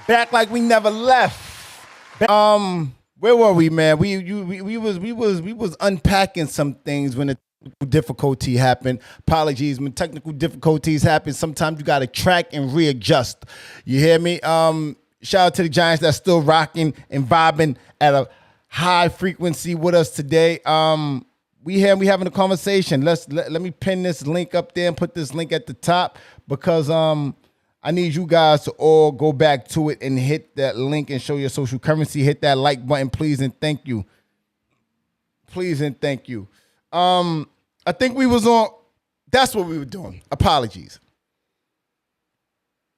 Back like we never left. Where were we, man? We was unpacking some things when the difficulty happened. Apologies when technical difficulties happen. Sometimes you gotta track and readjust. You hear me? Shout out to the Giants that's still rocking and vibing at a high frequency with us today. We having a conversation. Let me pin this link up there and put this link at the top because I need you guys to all go back to it and hit that link and show your social currency. Hit that like button, please and thank you. Please and thank you. I think we was on. That's what we were doing. Apologies.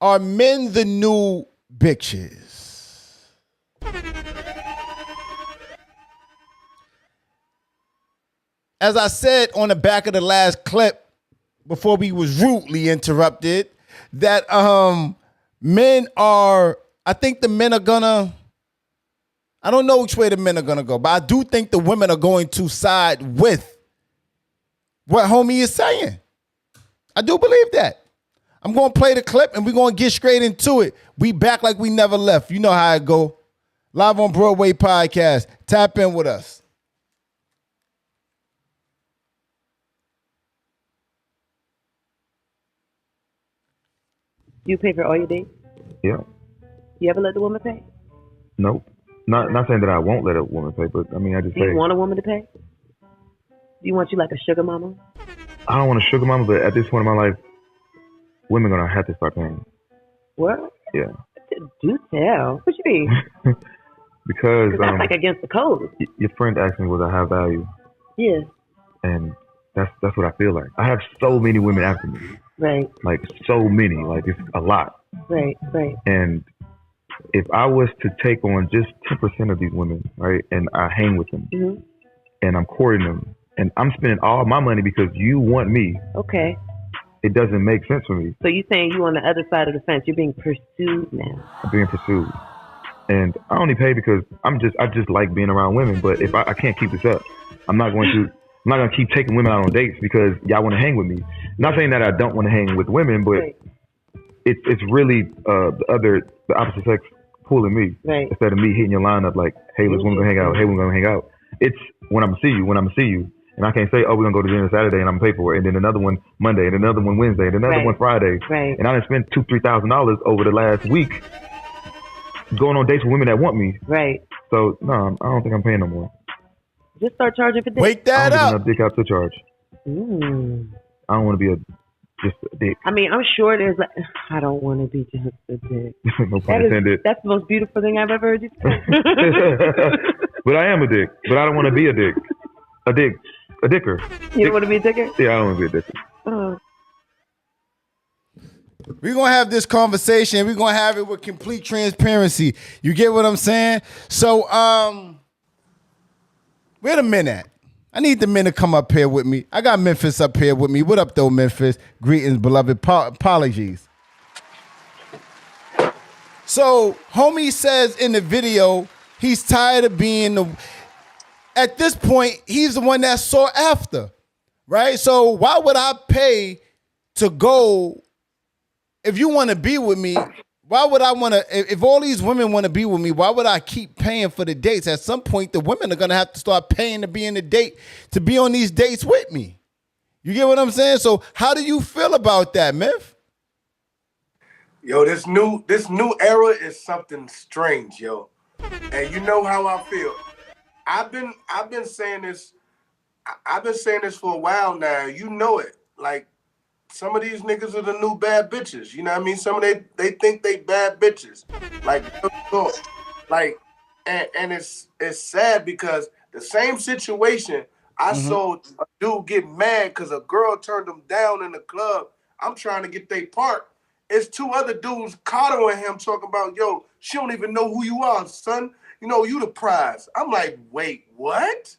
Are men the new bitches? As I said on the back of the last clip, before we was rudely interrupted, that men are, I think the men are gonna, I don't know which way the men are gonna go, but I do think the women are going to side with what homie is saying. I do believe that. I'm gonna play the clip and we're gonna get straight into it. We back like we never left. You know how it go. Live on Broadway podcast. Tap in with us. You pay for all your dates? Yeah. You ever let the woman pay? Nope. Not saying that I won't let a woman pay, but I mean, I just Do say you want a woman to pay? Do you want you like a sugar mama? I don't want a sugar mama, but at this point in my life, women gonna have to start paying. What? Yeah. Do tell. What you mean? Because that's like against the code. Your friend asked me was I have value. Yeah. And that's what I feel like. I have so many women after me. Right. Like so many. Like it's a lot. Right. And if I was to take on just 10% of these women, right, and I hang with them, and I'm courting them, and I'm spending all my money because you want me. Okay. It doesn't make sense for me. So you're saying you on the other side of the fence? You're being pursued now. I'm being pursued, and I only pay because I just like being around women. But if I can't keep this up, I'm not gonna keep taking women out on dates because y'all want to hang with me. Not saying that I don't want to hang with women, but it's really the opposite sex pulling me instead of me hitting your line up like, hey, let's gonna hang out. Hey, we're gonna hang out. It's when I'm gonna see you. And I can't say, oh, we're going to go to dinner Saturday and I'm going to pay for it. And then another one Monday and another one Wednesday and another one Friday. Right. And I done spent $2,000-$3,000 over the last week going on dates with women that want me. Right. So, no, I don't think I'm paying no more. Just start charging for dick. Wake that up. I don't up. give enough dick out to charge. I don't want to be just a dick. I mean, I'm sure there's like, I don't want to be just a dick. No pun intended. That's the most beautiful thing I've ever heard you say. But I am a dick. But I don't want to be a dick. A dick. A dicker. You don't want to be a dicker? Yeah, I don't want to be a dicker. We're going to have this conversation. We're going to have it with complete transparency. You get what I'm saying? So, where the men at? I need the men to come up here with me. I got Memphis up here with me. What up, though, Memphis? Greetings, beloved. Apologies. So, homie says in the video, he's tired of being the... At this point, he's the one that's sought after, right? So why would I pay to go? If you want to be with me, why would I want to? If all these women want to be with me, why would I keep paying for the dates? At some point, the women are gonna have to start paying to be in the date, to be on these dates with me. You get what I'm saying? So how do you feel about that, Myth? Yo, this new era is something strange, yo. And you know how I feel. I've been saying this. I've been saying this for a while now. You know it. Like some of these niggas are the new bad bitches. You know what I mean? Some of they think they bad bitches. Like, and it's sad because the same situation I saw a dude get mad because a girl turned him down in the club. I'm trying to get they part. It's two other dudes coddling him, talking about, yo, she don't even know who you are, son. You know, you the prize. I'm like, wait, what?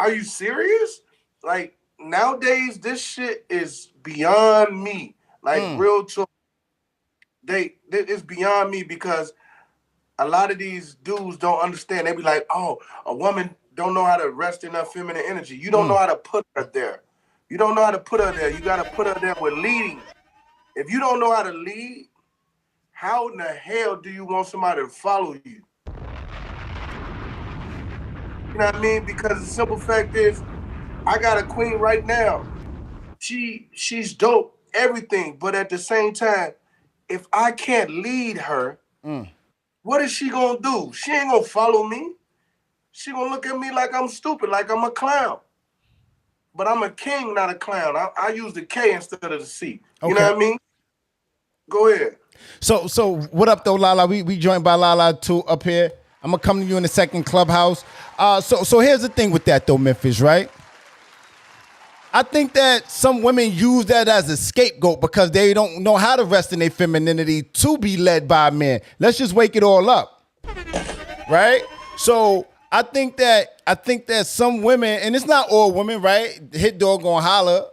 Are you serious? Like, nowadays, this shit is beyond me. Like, real talk. It's beyond me because a lot of these dudes don't understand. They be like, oh, a woman don't know how to rest in her feminine energy. You don't know how to put her there. You don't know how to put her there. You got to put her there with leading. If you don't know how to lead, how in the hell do you want somebody to follow you? You know what I mean? Because the simple fact is, I got a queen right now. She's dope, everything. But at the same time, if I can't lead her, what is she gonna do? She ain't gonna follow me. She gonna look at me like I'm stupid, like I'm a clown. But I'm a king, not a clown. I use the K instead of the C. You know what I mean? Go ahead. So what up though, Lala? We joined by Lala too up here. I'm gonna come to you in the second Clubhouse. So here's the thing with that though, Memphis, right? I think that some women use that as a scapegoat because they don't know how to rest in their femininity to be led by men. Let's just wake it all up, right? So I think that some women, and it's not all women, right? Hit dog gonna holler.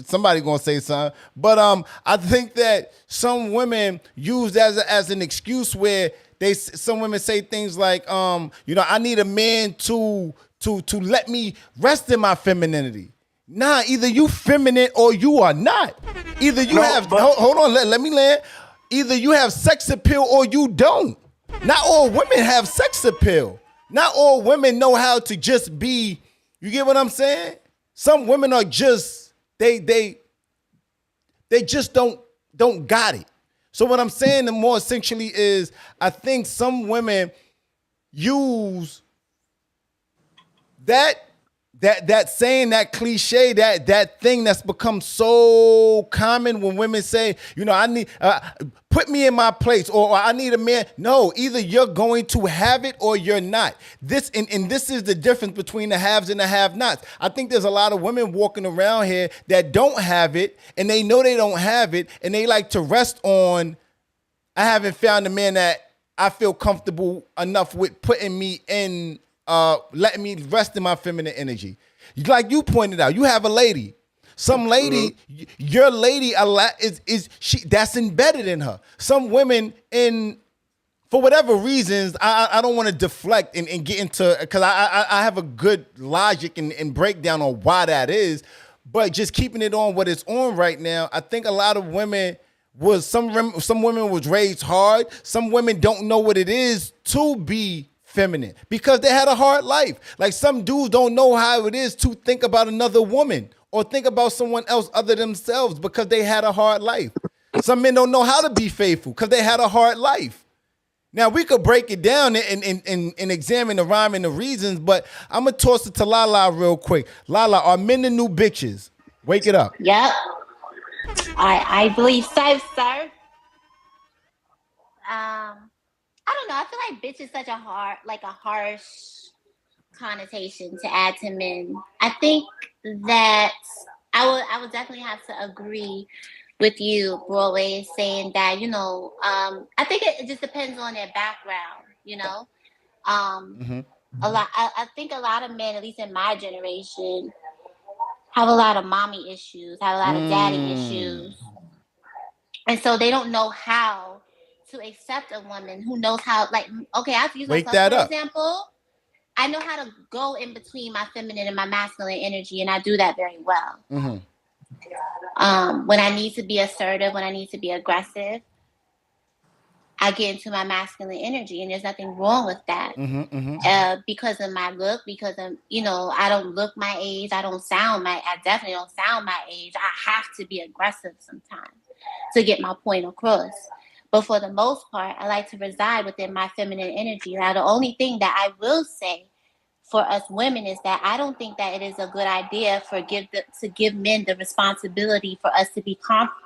Somebody gonna say something, but I think that some women use that as an excuse where some women say things like, I need a man to let me rest in my femininity. Nah, either you feminine or you are not. Either you hold on, let me land. Either you have sex appeal or you don't. Not all women have sex appeal. Not all women know how to just be. You get what I'm saying? Some women are just they just don't got it. So what I'm saying the more essentially is I think some women use that saying, that cliche, that thing that's become so common when women say, I need put me in my place, or I need a man. No, either you're going to have it or you're not. This is the difference between the haves and the have-nots. I think there's a lot of women walking around here that don't have it, and they know they don't have it, and they like to rest on, I haven't found a man that I feel comfortable enough with putting me in, letting me rest in my feminine energy. Like you pointed out, you have a lady. Some lady, your lady is she that's embedded in her. Some women, for whatever reasons, I don't want to deflect and get into, because I have a good logic and breakdown on why that is, but just keeping it on what it's on right now, I think a lot of women some women was raised hard. Some women don't know what it is to be feminine because they had a hard life. Like some dudes don't know how it is to think about another woman or think about someone else other than themselves because they had a hard life. Some men don't know how to be faithful because they had a hard life. Now we could break it down and examine the rhyme and the reasons, but I'm gonna toss it to Lala real quick. Lala, are men the new bitches? Wake it up. Yep. I believe so, sir. I don't know. I feel like bitch is such a harsh connotation to add to men. I think that I would definitely have to agree with you, Broadway, saying that, I think it just depends on their background, I think a lot of men, at least in my generation, have a lot of mommy issues, have a lot of daddy issues. And so they don't know how to accept a woman who knows how, I'll use myself for example. I know how to go in between my feminine and my masculine energy, and I do that very well. When I need to be assertive, when I need to be aggressive, I get into my masculine energy, and there's nothing wrong with that. Because of my look, because of, I don't look my age, I definitely don't sound my age. I have to be aggressive sometimes to get my point across. But for the most part, I like to reside within my feminine energy. Now, the only thing that I will say for us women is that I don't think that it is a good idea to give men the responsibility for us to be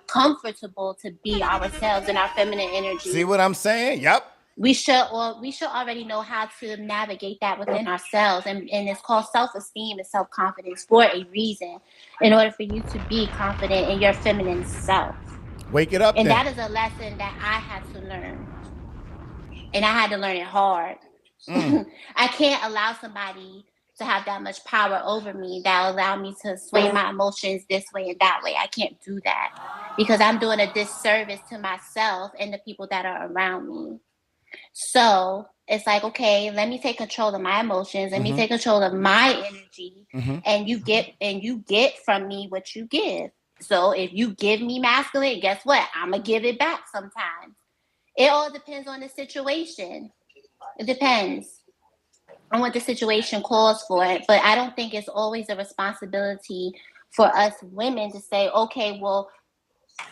comfortable to be ourselves in our feminine energy. See what I'm saying? Yep. We should already know how to navigate that within ourselves. And it's called self-esteem and self-confidence for a reason, in order for you to be confident in your feminine self. Wake it up. And that is a lesson that I had to learn. And I had to learn it hard. I can't allow somebody to have that much power over me that allow me to sway my emotions this way and that way. I can't do that because I'm doing a disservice to myself and the people that are around me. So it's like, okay, let me take control of my emotions. Let me take control of my energy. And you get from me what you give. So if you give me masculine, guess what? I'm going to give it back sometimes. It all depends on the situation. It depends on what the situation calls for. But I don't think it's always a responsibility for us women to say, okay, well,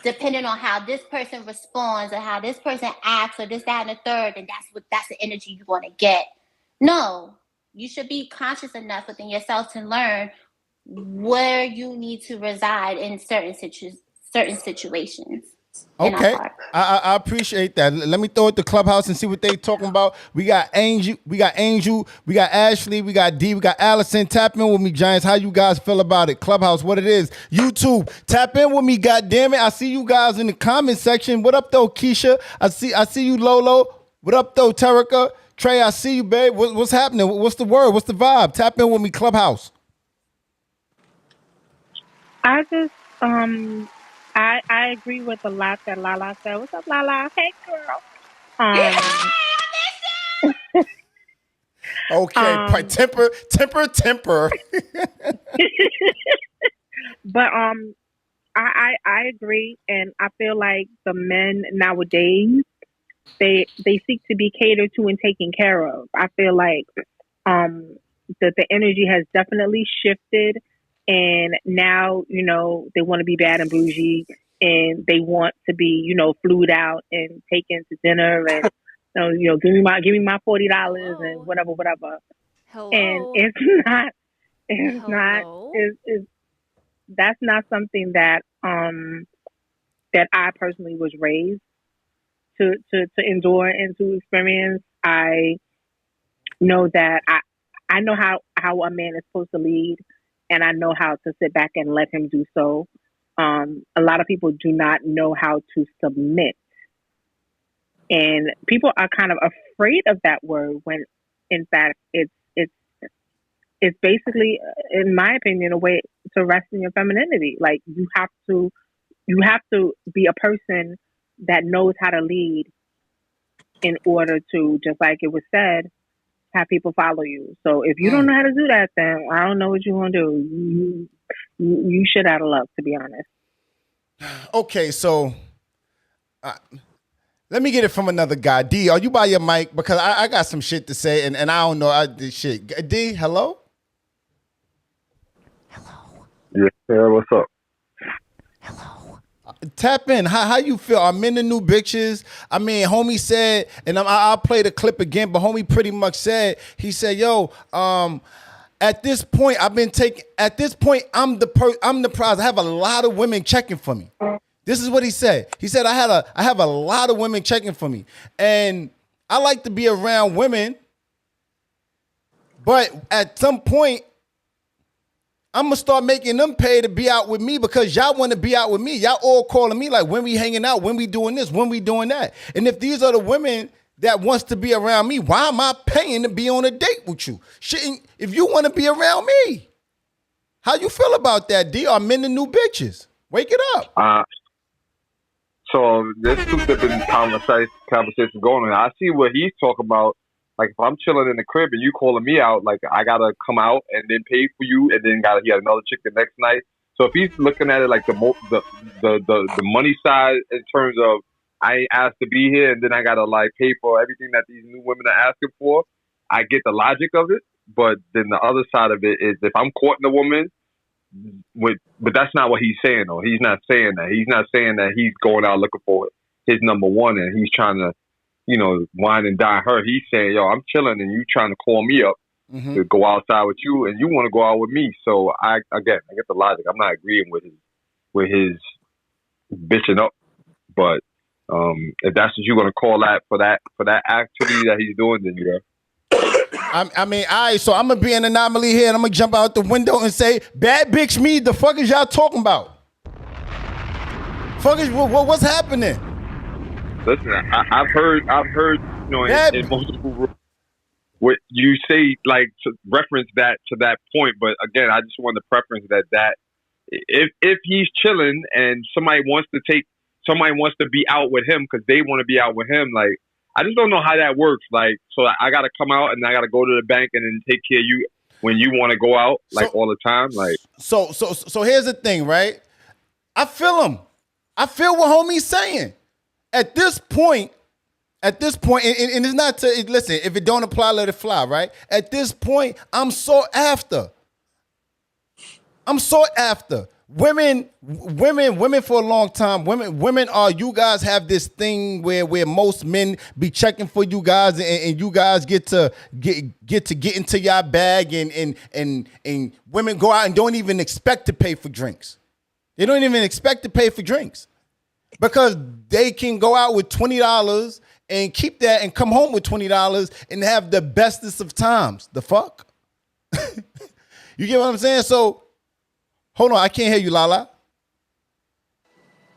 depending on how this person responds or how this person acts or this, that, and the third, and that's the energy you want to get. No, you should be conscious enough within yourself to learn where you need to reside in certain situations. Okay, I appreciate that. Let me throw it to Clubhouse and see what they talking about. We got Angel, we got Ashley, we got D, we got Allison. Tap in with me, Giants. How you guys feel about it? Clubhouse, what it is? YouTube, tap in with me. God damn it, I see you guys in the comment section. What up though, Keisha? I see you, Lolo. What up though, Terica? Trey, I see you, babe. What's happening? What's the word? What's the vibe? Tap in with me, Clubhouse. I just I agree with a lot that Lala said. What's up, Lala? Hey, girl. Okay, temper. But I agree, and I feel like the men nowadays they seek to be catered to and taken care of. I feel like that the energy has definitely shifted, and now they want to be bad and bougie, and they want to be flued out and taken to dinner, and give me my $40 and whatever. Hello. And that's not something that that I personally was raised to endure and to experience. I know that I know how a man is supposed to lead, and I know how to sit back and let him do so. A lot of people do not know how to submit, and people are kind of afraid of that word when, in fact, it's basically, in my opinion, a way to rest in your femininity. Like you have to be a person that knows how to lead in order to, just like it was said, have people follow you. So if you don't know how to do that, then I don't know what you want to do. You shit out of luck, to be honest. Okay, so let me get it from another guy. D, are you by your mic? Because I got some shit to say, and I don't know this shit. D, hello? Yeah, what's up? Tap in. How you feel? Are men the new bitches? I mean, homie said, and I'll play the clip again, but homie pretty much said, he said, yo, at this point, I'm the prize. I have a lot of women checking for me. This is what he said. He said, I have a lot of women checking for me. And I like to be around women, but at some point, I'm going to start making them pay to be out with me because y'all want to be out with me. Y'all all calling me like, when we hanging out, when we doing this, when we doing that. And if these are the women that wants to be around me, why am I paying to be on a date with you? If you want to be around me. How you feel about that, D? Are men the new bitches? Wake it up. So there's two different conversations going on. I see what he's talking about. Like if I'm chilling in the crib and you calling me out, like I gotta come out and then pay for you, and then he got another chick the next night. So if he's looking at it like the money side in terms of I ain't asked to be here and then I gotta like pay for everything that these new women are asking for, I get the logic of it. But then the other side of it is if I'm courting a woman, but that's not what he's saying though. He's not saying that. He's not saying that he's going out looking for his number one and he's trying to, wine and dine her. He's saying, yo, I'm chilling and you trying to call me up to go outside with you and you want to go out with me. So I get the logic. I'm not agreeing with his bitching up, but if that's what you're gonna call that for that activity that he's doing, then I mean, all right, so I'm gonna be an anomaly here and I'm gonna jump out the window and say, bad bitch me, the fuck is y'all talking about? What's happening? Listen, I've heard, in multiple rooms, what you say, like to reference that to that point. But again, I just want to preference that if he's chilling and somebody wants to be out with him because they want to be out with him, like I just don't know how that works. Like, so I got to come out and I got to go to the bank and then take care of you when you want to go out, like all the time. Like, so here's the thing, right? I feel him. I feel what homie's saying. At this point, At this point, and it's not to listen. If it don't apply, let it fly. Right. At this point, I'm sought after. I'm sought after. Women for a long time. Women are. You guys have this thing where most men be checking for you guys, and you guys get to get into your bag, and women go out and don't even expect to pay for drinks. They don't even expect to pay for drinks because they can go out with $20 and keep that and come home with $20 and have the bestest of times. The fuck? You get what I'm saying? So. Hold on, I can't hear you, Lala.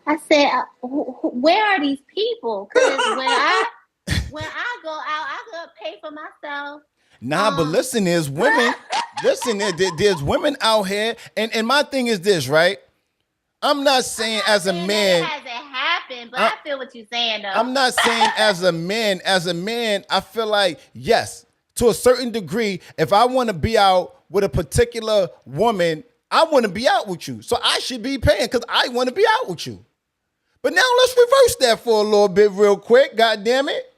I said, where are these people? Because when I go out, I gotta pay for myself. Nah, but listen, there's women. Listen, there's women out here, and my thing is this, right? I'm not saying as a man. It hasn't happened, but I feel what you're saying, though. I'm not saying as a man. As a man, I feel like yes, to a certain degree, if I want to be out with a particular woman. I want to be out with you. So I should be paying because I want to be out with you. But now let's reverse that for a little bit real quick. God damn it.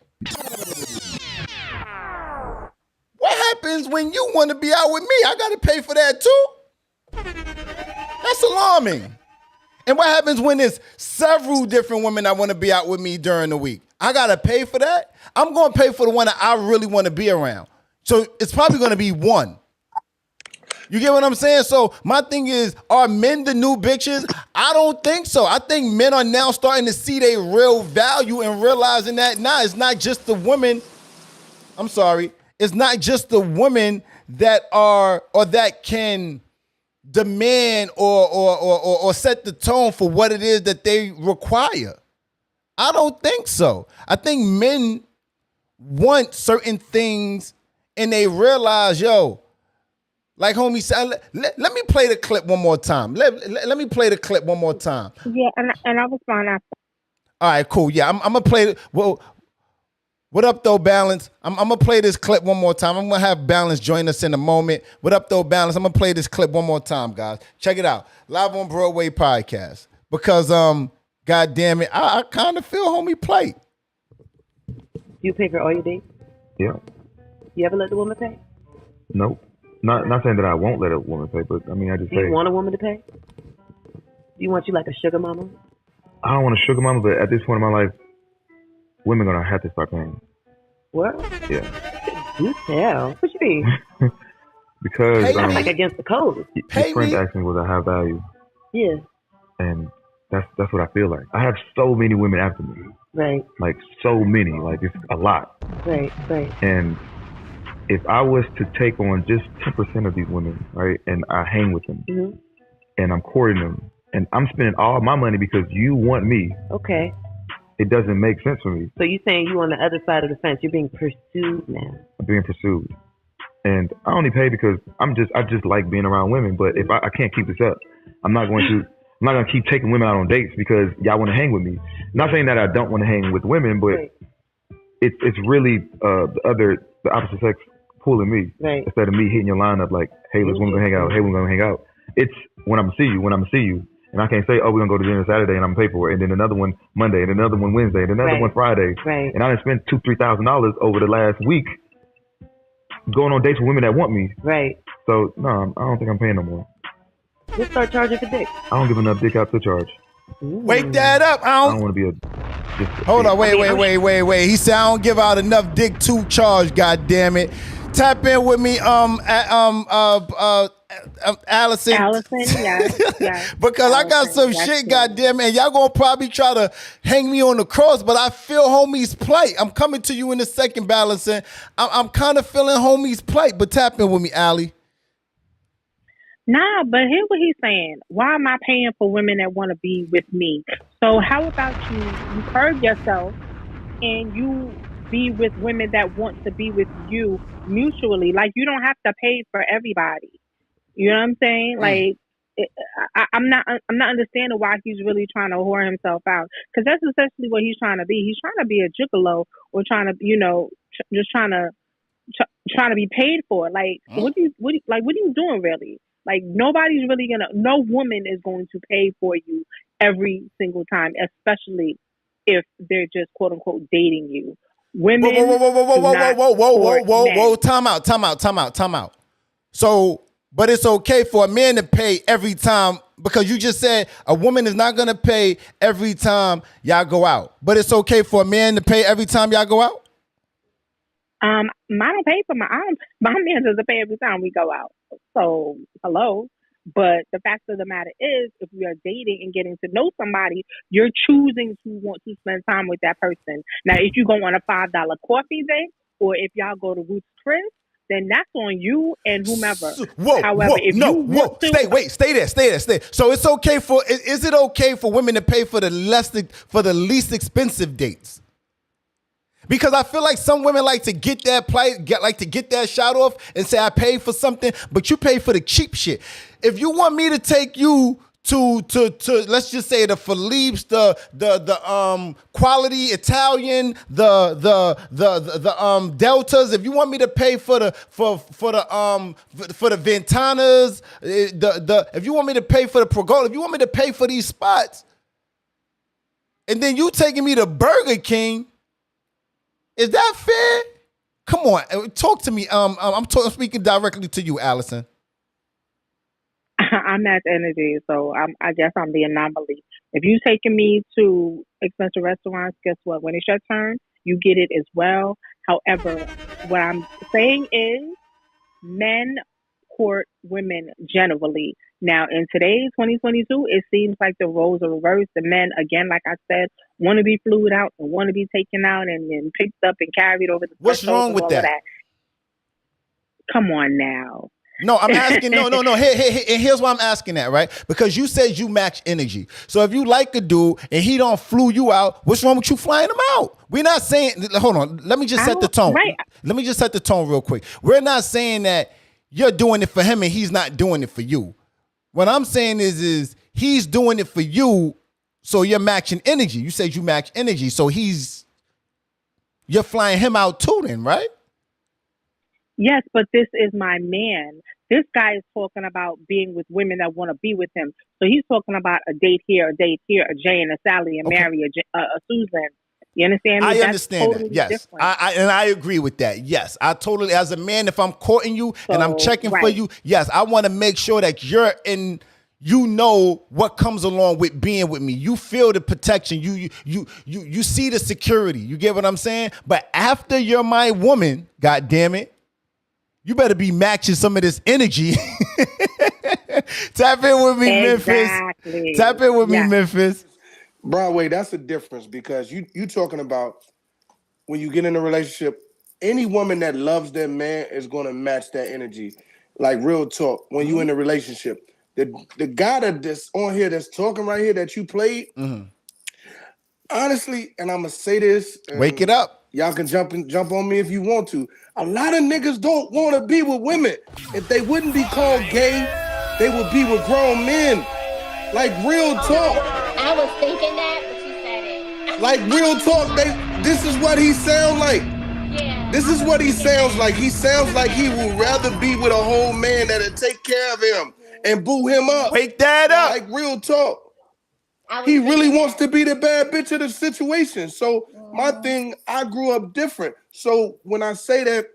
What happens when you want to be out with me? I got to pay for that too? That's alarming. And what happens when there's several different women that want to be out with me during the week? I got to pay for that? I'm going to pay for the one that I really want to be around. So it's probably going to be one. You get what I'm saying? So my thing is, are men the new bitches? I don't think so. I think men are now starting to see their real value and realizing that, it's not just the women. I'm sorry. It's not just the women that are or that can demand or set the tone for what it is that they require. I don't think so. I think men want certain things and they realize, like homie said, let me play the clip one more time. Let me play the clip one more time. Yeah, and I was fine after. All right, cool. Yeah, I'm gonna play. Well, what up though, Balance? I'm gonna play this clip one more time. I'm gonna have Balance join us in a moment. What up though, Balance? I'm gonna play this clip one more time, guys. Check it out. Live on Broadway podcast. Because God damn it, I kind of feel homie play. You pay for all your dates? Yeah. You ever let the woman pay? Nope. Not saying that I won't let a woman pay, but I mean, I just say. Do you want a woman to pay? Do you want you like a sugar mama? I don't want a sugar mama, but at this point in my life, women are gonna have to start paying. What? Yeah. You tell. What you mean? Because like against the code. His friend asked me, was I have value? Yeah. And that's what I feel like. I have so many women after me. Right. Like so many. Like it's a lot. Right. And if I was to take on just 10% of these women, right, and I hang with them, and I'm courting them, and I'm spending all my money because you want me. Okay. It doesn't make sense for me. So you're saying you on the other side of the fence? You're being pursued now. I'm being pursued, and I only pay because I just like being around women. But if I can't keep this up, I'm not gonna keep taking women out on dates because y'all want to hang with me. Not saying that I don't want to hang with women, but it's really the opposite sex pulling me instead of me hitting your line up like, hey, let's go hang out. Hey, we're gonna hang out. It's when I'm gonna see you, and I can't say, oh, we're gonna go to dinner Saturday and I'm gonna pay for it, and then another one Monday, and another one Wednesday, and another one Friday, and I done spent $2,000-$3,000 over the last week going on dates with women that want me. Right. So no, I don't think I'm paying no more. Just start charging for dick. I don't give enough dick out to charge. Wake that up. I don't want to be a. Hold on, wait. He said I don't give out enough dick to charge. God damn it. Tap in with me, Allison. Yes. Because I got some shit, goddamn it. Y'all gonna probably try to hang me on the cross, but I feel homie's plight. I'm coming to you in a second, Balancing. I'm kind of feeling homie's plight, but tap in with me, Allie. Nah, but hear what he's saying. Why am I paying for women that want to be with me? So how about you curb yourself and you be with women that want to be with you mutually? Like, you don't have to pay for everybody. You know what I'm saying? Like, I'm not understanding why he's really trying to whore himself out, because that's essentially what he's trying to be. He's trying to be a gigolo, or trying to, just trying to be paid for. Like, what are you doing really? Like, no woman is going to pay for you every single time, especially if they're just quote unquote dating you. Women whoa. Time out. So, but it's okay for a man to pay every time because you just said a woman is not gonna pay every time y'all go out. But it's okay for a man to pay every time y'all go out? I don't pay for my man doesn't pay every time we go out. So hello. But the fact of the matter is, if we are dating and getting to know somebody, you're choosing to want to spend time with that person. Now, if you go on a $5 coffee date, or if y'all go to Ruth's Chris, then that's on you and whomever. Stay there. So it's okay for is it okay for women to pay for the least expensive dates? Because I feel like some women like to get that shot off and say I paid for something, but you pay for the cheap shit. If you want me to take you to let's just say the Philippe's, the quality Italian, the Deltas. If you want me to pay for the Ventanas, if you want me to pay for the Pergola, if you want me to pay for these spots, and then you taking me to Burger King, is that fair? Come on, talk to me. I'm speaking directly to you, Allison. I'm at energy, so I guess I'm the anomaly. If you taking me to expensive restaurants, guess what? When it's your turn, you get it as well. However, what I'm saying is men court women generally. Now, in today's 2022, it seems like the roles are reversed. The men, again, like I said, want to be flued out and want to be taken out and then picked up and carried over the What's wrong with that? Come on now. No, I'm asking. No. Here's why I'm asking that, right? Because you said you match energy. So if you like a dude and he don't flew you out, what's wrong with you flying him out? We're not saying. Hold on. Let me just set the tone. Right. Let me just set the tone real quick. We're not saying that you're doing it for him and he's not doing it for you. What I'm saying is he's doing it for you, so you're matching energy. You said you match energy, so you're flying him out too, then, right? Yes, but this is my man. This guy is talking about being with women that want to be with him. So he's talking about a date here, a Jay and a Sally, a Mary, a Susan. You understand me? I understand that. Yes, I agree with that. Yes, I totally. As a man, if I'm courting you and I'm checking for you, yes, I want to make sure that you're in. You know what comes along with being with me. You feel the protection. You see the security. You get what I'm saying? But after you're my woman, God damn it, you better be matching some of this energy. Tap in with me, exactly. Memphis. Tap in with me, Memphis. Broadway, that's the difference because you talking about when you get in a relationship, any woman that loves their man is going to match that energy. Like real talk, when you in a relationship, the guy that's on here that's talking right here that you played, honestly, and I'm gonna say this, wake it up. Y'all can jump on me if you want to. A lot of niggas don't want to be with women. If they wouldn't be called gay, they would be with grown men. Like real talk. I was thinking that, but you said it. Like real talk, this is what he sounds like. Yeah. This is what he sounds like. He sounds like he would rather be with a whole man that'll take care of him and boo him up. Wake that up. Like real talk. He really wants to be the bad bitch of the situation. So my thing, I grew up different. So when I say that,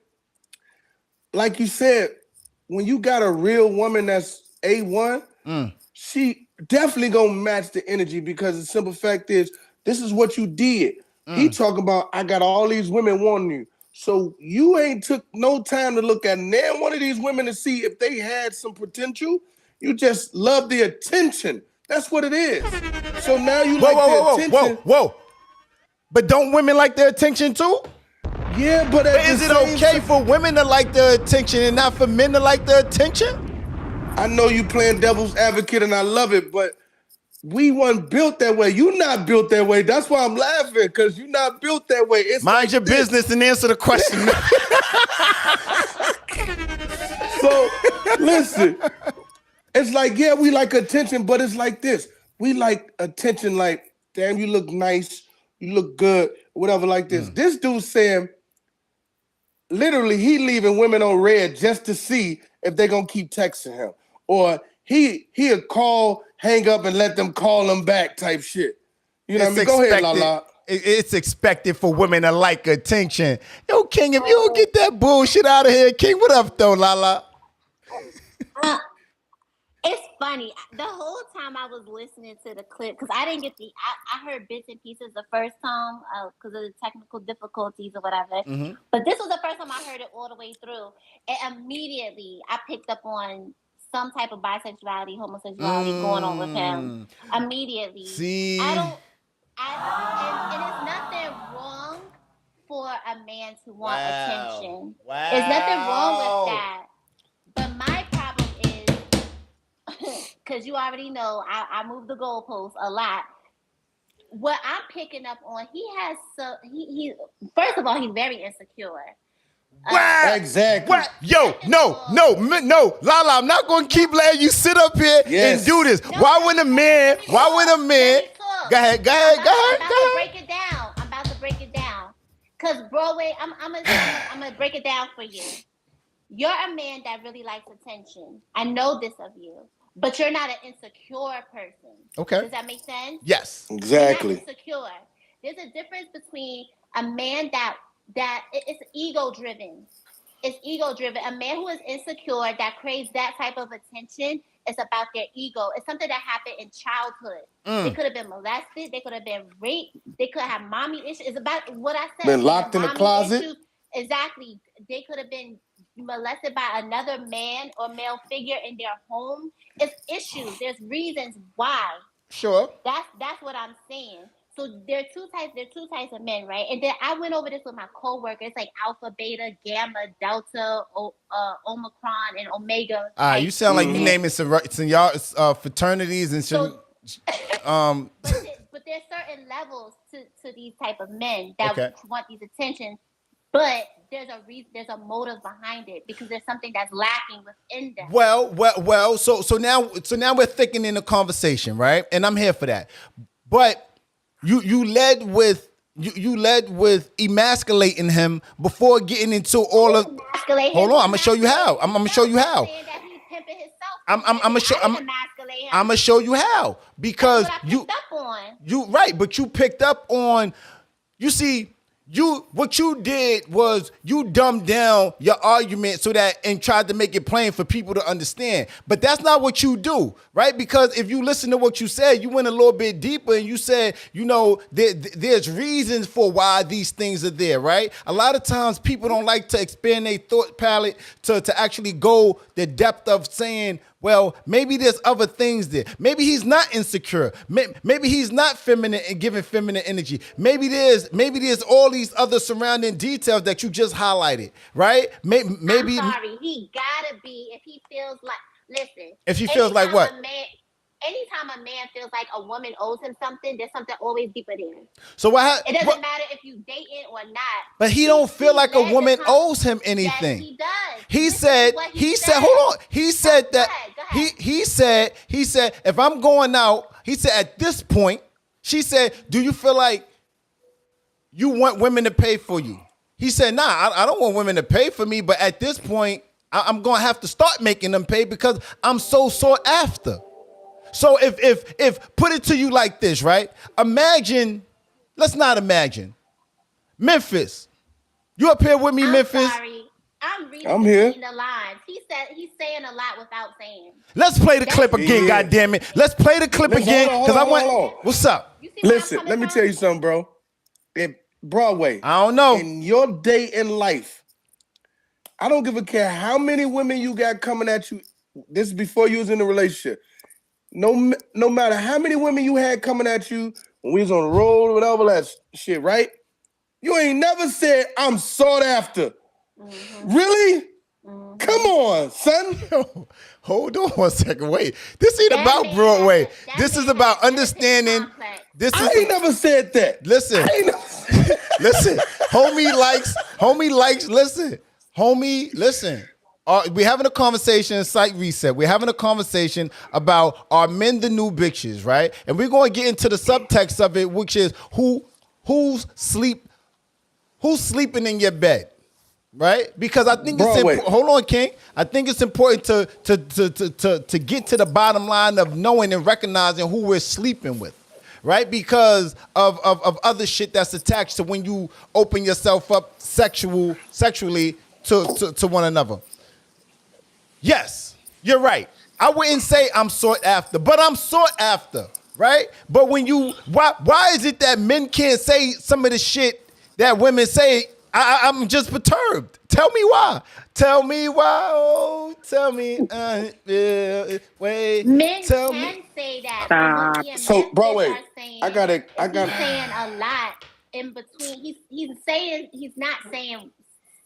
like you said, when you got a real woman that's A1, she definitely gonna match the energy because the simple fact is, this is what you did. He talking about, I got all these women wanting you. So you ain't took no time to look at now one of these women to see if they had some potential. You just love the attention. That's what it is. So now you like the attention. Whoa. But don't women like their attention too? Yeah, but is it okay for women to like their attention and not for men to like their attention? I know you playing devil's advocate and I love it, but we weren't built that way. You not built that way. That's why I'm laughing, because you not built that way. It's mind your business and answer the question. So, listen. It's like, yeah, we like attention, but it's like this. We like attention like, damn, you look nice, you look good, whatever like this. This dude saying, literally, he leaving women on red just to see if they're going to keep texting him. Or he'll call, hang up, and let them call him back type shit. You know what I mean? Go ahead, Lala. it's expected for women to like attention. Yo, King, if you don't get that bullshit out of here, King, what up, though, Lala? It's funny. The whole time I was listening to the clip, because I didn't get I heard bits and pieces the first time because of the technical difficulties or whatever. Mm-hmm. But this was the first time I heard it all the way through. And immediately I picked up on some type of bisexuality, homosexuality going on with him. Immediately. See? And it's nothing wrong for a man to want attention. Wow. There's nothing wrong with that. But my problem is, because you already know, I move the goalposts a lot. What I'm picking up on, he first of all, he's very insecure. Wow. Exactly. What? Yo, no, Lala, I'm not going to keep letting you sit up here and do this. Why when a man, go ahead. I'm about to break it down. Because Broadway, I'm gonna break it down for you. You're a man that really likes attention. I know this of you. But you're not an insecure person. Okay. Does that make sense? Yes. Exactly. You're not insecure. There's a difference between a man that it's ego driven. It's ego driven. A man who is insecure that craves that type of attention, it's about their ego. It's something that happened in childhood. They could have been molested. They could have been raped. They could have mommy issues. It's about what I said. Been locked in the closet. Issues. Exactly. They could have been molested by another man or male figure in their home. It's issues. There's reasons why. Sure. That's what I'm saying. So there are two types of men, right? And then I went over this with my coworkers, like alpha, beta, gamma, delta, omicron, and omega. You sound like you naming some y'all fraternities and some. But there's certain levels to these type of men that want these attentions. But there's a reason, there's a motive behind it because there's something that's lacking within them. Well. So now we're thickening the conversation, right? And I'm here for that. But you led with emasculating him before getting into all of. Hold on, I'm gonna show you how. I'm gonna show you how. I'm gonna show you how because but you picked up on. You see. What you did was you dumbed down your argument so that and tried to make it plain for people to understand. But that's not what you do, right? Because if you listen to what you said, you went a little bit deeper and you said, there's reasons for why these things are there, right? A lot of times people don't like to expand their thought palette to actually go the depth of saying, well, maybe there's other things there. Maybe he's not insecure. Maybe he's not feminine and giving feminine energy. Maybe there's all these other surrounding details that you just highlighted, right? Maybe. I'm sorry, he gotta be if he feels like. Listen. If he feels like what? Anytime a man feels like a woman owes him something, there's something always deeper there. So it doesn't matter if you date it or not. But he don't feel like a woman owes him anything. Yes, he does. He said, hold on. He said that he said if I'm going out, he said at this point, she said, do you feel like you want women to pay for you? He said, nah, I don't want women to pay for me, but at this point, I'm going to have to start making them pay because I'm so sought after. So if put it to you like this, right? Let's not imagine. Memphis. You up here with me, Memphis? Sorry. I'm here. The lines. He's saying a lot without saying. Let's play the clip again, goddammit. Let's play the clip again. Because I want. What's up? Listen, let me tell you something, bro. In Broadway. I don't know. In your day in life, I don't give a care how many women you got coming at you. This is before you was in a relationship. No matter how many women you had coming at you when we was on the road or whatever that shit, right? You ain't never said, I'm sought after. Mm-hmm. Really? Mm-hmm. Come on, son. Yo, hold on one second. Wait. This ain't about Broadway. This is about understanding. I ain't never said that. Listen. Listen. Homie likes, listen. Homie, listen. We're having a conversation, site reset. We're having a conversation about are men the new bitches, right? And we're going to get into the subtext of it, which is who's sleeping in your bed, right? Because I think it's important. Hold on, King. I think it's important to get to the bottom line of knowing and recognizing who we're sleeping with, right? Because of other shit that's attached to when you open yourself up sexually to one another. Yes, you're right. I wouldn't say I'm sought after, but I'm sought after, right? But when why is it that men can't say some of the shit that women say? I'm just perturbed. Tell me why. Tell me why. Oh, tell me. Wait. Men Tell can me. say that. Stop. But So, Broadway, I got he's saying a lot in between. He's not saying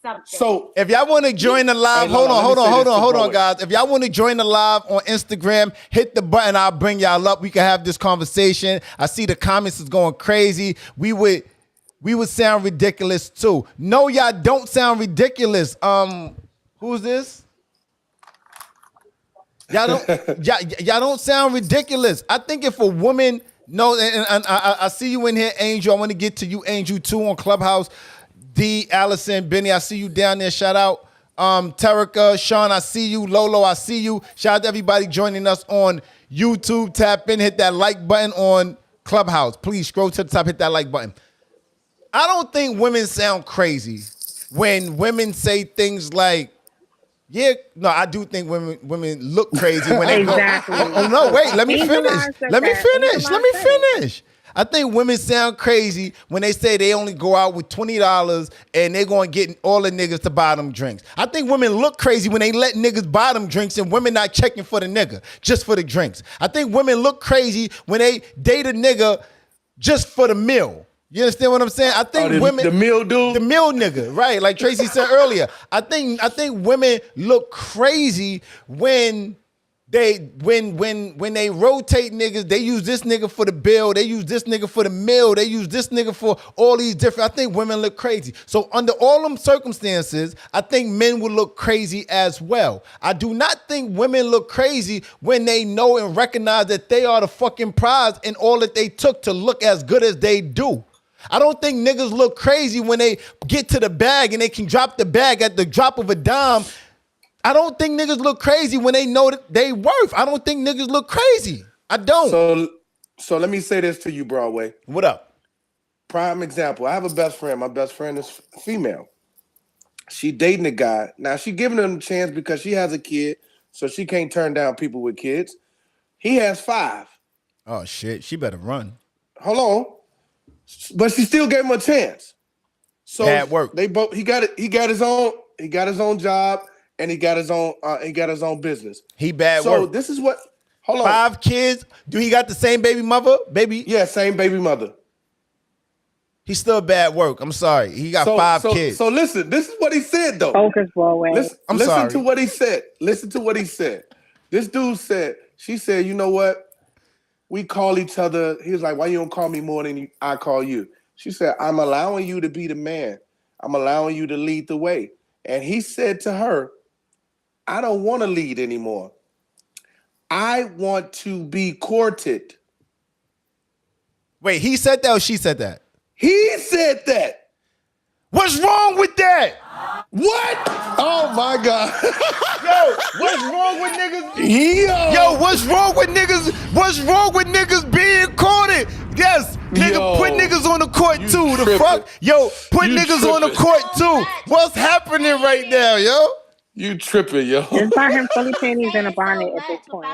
something. So If y'all want to join the live, Hey, hold let me say this to on, Broadway. guys. If y'all want to join the live on Instagram, hit the button. I'll bring y'all up. We can have this conversation. I see the comments is going crazy. We would sound ridiculous too. No, y'all don't sound ridiculous. Who's this? Y'all don't sound ridiculous. I think if a woman and I see you in here, Angel. I want to get to you, Angel, too, on Clubhouse. D, Allison, Benny, I see you down there. Shout out. Terica, Sean, I see you. Lolo, I see you. Shout out to everybody joining us on YouTube. Tap in, hit that like button on Clubhouse. Please scroll to the top, hit that like button. I don't think women sound crazy when women say things like, yeah, no, I do think women look crazy when they Exactly. go. Oh, no, wait, let me finish. Let me finish. I think women sound crazy when they say they only go out with $20 and they're going to get all the niggas to buy them drinks. I think women look crazy when they let niggas buy them drinks and women not checking for the nigga, just for the drinks. I think women look crazy when they date a nigga just for the meal. You understand what I'm saying? I think women, the meal dude, the meal nigga, right? Like Tracy said earlier. I think women look crazy when they rotate niggas. They use this nigga for the bill. They use this nigga for the meal. They use this nigga for all these different. I think women look crazy. So under all them circumstances, I think men will look crazy as well. I do not think women look crazy when they know and recognize that they are the fucking prize and all that they took to look as good as they do. I don't think niggas look crazy when they get to the bag and they can drop the bag at the drop of a dime. I don't think niggas look crazy when they know that they worth. I don't think niggas look crazy. I don't. So let me say this to you, Broadway. What up? Prime example. I have a best friend. My best friend is female. She dating a guy. Now she giving him a chance because she has a kid, so she can't turn down people with kids. He has 5. Oh shit, she better run. Hold on. But she still gave him a chance. So bad work. They both he got his own job and he got his own business. He bad so work. So this is what 5 kids. Do he got the same baby mother? Baby? Yeah, same baby mother. He's still bad work. I'm sorry. He got 5 kids. So listen, this is what he said though. Focus, Broadway. Listen to what he said. Listen to what he said. This dude said, she said, you know what? We call each other. He was like, why you don't call me more than I call you? She said, I'm allowing you to be the man. I'm allowing you to lead the way. And he said to her, I don't want to lead anymore. I want to be courted. Wait, he said that or she said that? He said that. What's wrong with that? What? Oh my God. Yo, what's wrong with niggas? Yo, what's wrong with niggas? What's wrong with niggas being courted? Yes, nigga, put niggas on the court too. The fuck? Yo, put niggas on the court too. What's happening right now, yo? You tripping, yo. It's not him fully panties in a bonnet at this point.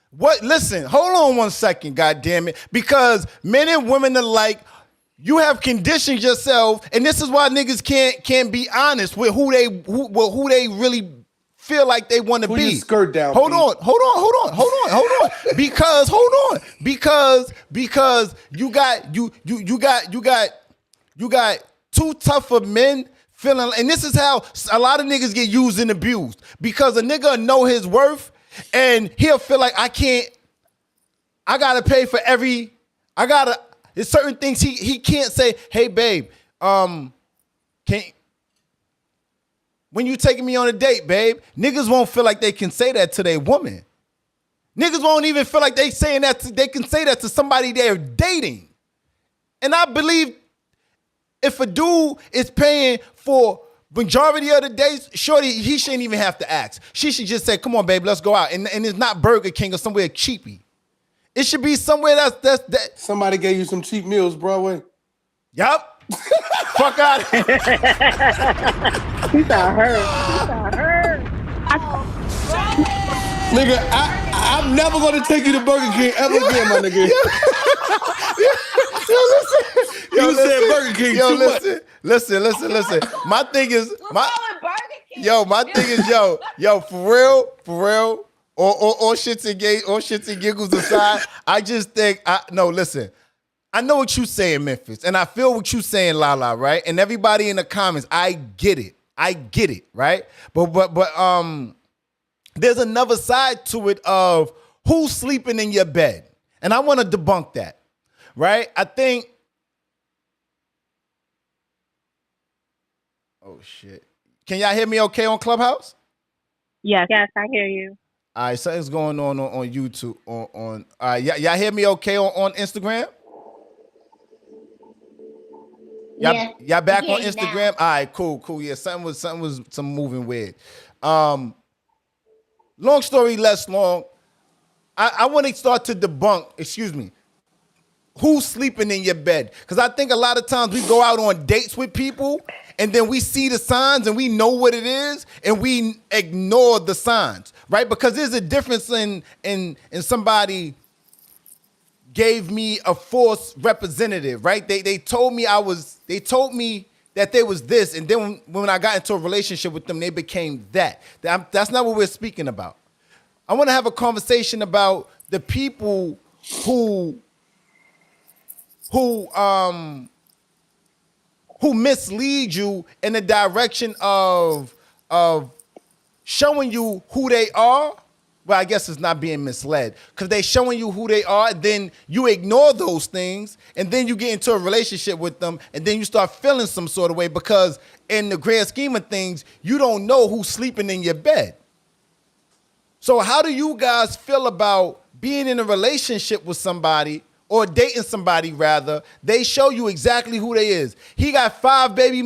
What? Listen, hold on one second, goddammit. Because men and women alike, you have conditioned yourself, and this is why niggas can't be honest with who they really feel like they want to be. Your skirt down. Hold on. Because you got too tough of men feeling, and this is how a lot of niggas get used and abused. Because a nigga know his worth, and he'll feel like I gotta pay for there's certain things he can't say, hey babe, when you taking me on a date, babe, niggas won't feel like they can say that to their woman. Niggas won't even feel like they can say that to somebody they're dating. And I believe if a dude is paying for majority of the days, shorty, he shouldn't even have to ask. She should just say, come on, babe, let's go out. And it's not Burger King or somewhere cheapy. It should be somewhere that's that. Somebody gave you some cheap meals, Broadway. Yup. Fuck out. He got hurt. He got hurt. Nigga, I'm never gonna take you to Burger King ever again, my nigga. You said Burger King too much. Listen. My thing is my thing is for real. Or shits and giggles aside, I just think listen. I know what you saying, Memphis, and I feel what you saying, Lala, right? And everybody in the comments, I get it, right? But there's another side to it of who's sleeping in your bed, and I want to debunk that, right? I think. Oh shit! Can y'all hear me okay on Clubhouse? Yes, I hear you. All right, something's going on YouTube. All right, y'all hear me okay on Instagram? Y'all back on Instagram? All right, cool. Yeah, something was moving weird. Long story less long. I want to start to debunk. Excuse me. Who's sleeping in your bed? Because I think a lot of times we go out on dates with people and then we see the signs and we know what it is and we ignore the signs, right? Because there's a difference in somebody gave me a false representative, right? They told me that they was this, and then when I got into a relationship with them, they became that. That's not what we're speaking about. I want to have a conversation about the people who mislead you in the direction of showing you who they are. Well, I guess it's not being misled because they showing you who they are. Then you ignore those things, and then you get into a relationship with them, and then you start feeling some sort of way because in the grand scheme of things, you don't know who's sleeping in your bed. So how do you guys feel about being in a relationship with somebody or dating somebody rather? They show you exactly who they is. He got 5 he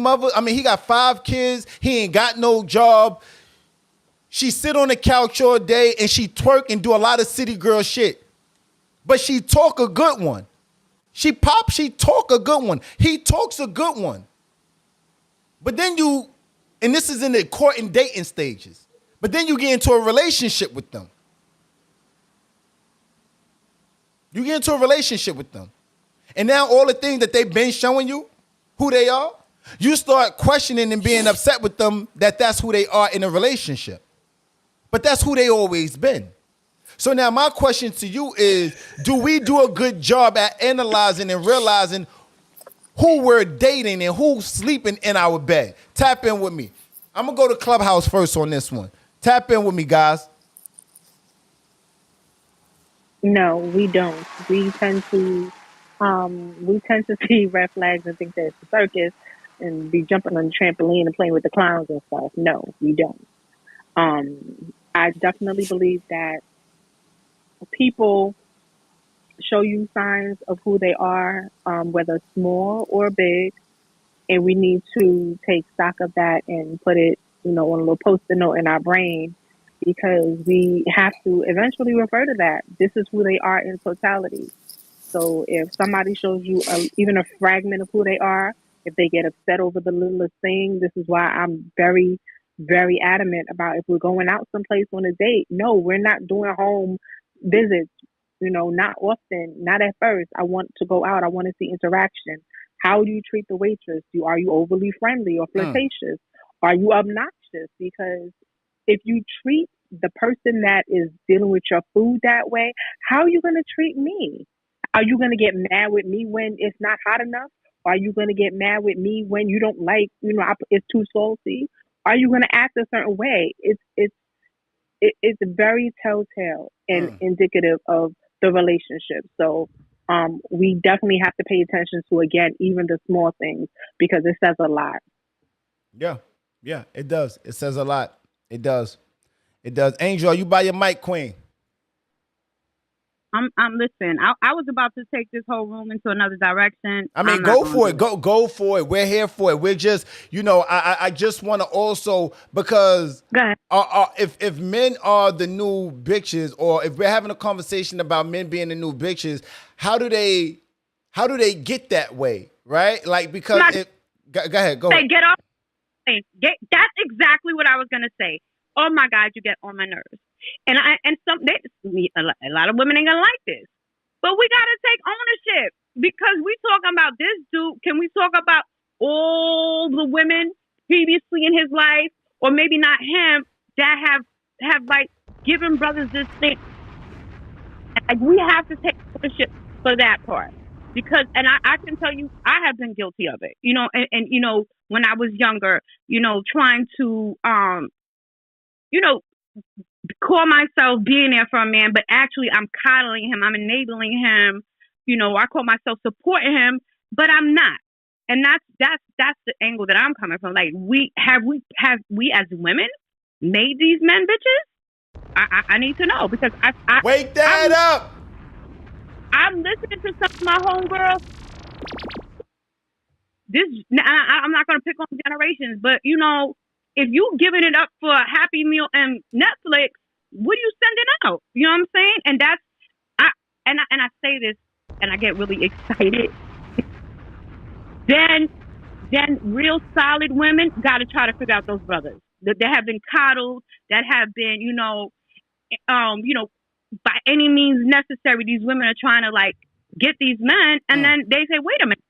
got 5 kids. He ain't got no job. She sit on the couch all day and she twerk and do a lot of city girl shit. But she talk a good one. She talk a good one. He talks a good one. But then and this is in the court and dating stages. But then you get into a relationship with them. And now all the things that they've been showing you, who they are, you start questioning and being upset with them that's who they are in a relationship. But that's who they always been. So now my question to you is, do we do a good job at analyzing and realizing who we're dating and who's sleeping in our bed? Tap in with me. I'm going to go to Clubhouse first on this one. Tap in with me, guys. No, we don't. We tend to see red flags and think that it's a circus and be jumping on the trampoline and playing with the clowns and stuff. No, we don't. I definitely believe that people show you signs of who they are, whether small or big, and we need to take stock of that and put it, on a little post-it note in our brain, because we have to eventually refer to that. This is who they are in totality. So if somebody shows you even a fragment of who they are, if they get upset over the littlest thing, this is why I'm very, very adamant about if we're going out someplace on a date, no, we're not doing home visits, not often, not at first. I want to go out. I want to see interaction. How do you treat the waitress? Are you overly friendly or flirtatious? Are you obnoxious? Because if you treat the person that is dealing with your food that way, how are you going to treat me? Are you going to get mad with me when it's not hot enough? Are you going to get mad with me when you don't like, it's too salty? Are you going to act a certain way? It's very telltale and indicative of the relationship. So we definitely have to pay attention to, again, even the small things, because it says a lot. Yeah, it does. It says a lot. It does. Angel, are you by your mic, Queen? listen. I was about to take this whole room into another direction. I mean, I'm not go gonna for do it. Go for it. We're here for it. We're just, I just want to also, because Go ahead. if men are the new bitches, or if we're having a conversation about men being the new bitches, how do they get that way, right? Like, because Not go ahead. say get off. That's exactly what I was gonna say. Oh my God, you get on my nerves. And a lot of women ain't gonna like this, but we gotta take ownership because we talking about this dude. Can we talk about all the women previously in his life, or maybe not him, that have like given brothers this thing? Like, we have to take ownership for that part. Because, and I can tell you, I have been guilty of it, and when I was younger, trying to, call myself being there for a man, but actually I'm coddling him, I'm enabling him, I call myself supporting him, but I'm not. And that's the angle that I'm coming from. Like, have we as women made these men bitches? I need to know, because Wake that up. I'm listening to some of my homegirls. I'm not going to pick on generations, but if you giving it up for a Happy Meal and Netflix, what are you sending out? You know what I'm saying? And I say this, and I get really excited. Then real solid women got to try to figure out those brothers that have been coddled, that have been, by any means necessary. These women are trying to like get these men, and then they say, "Wait a minute,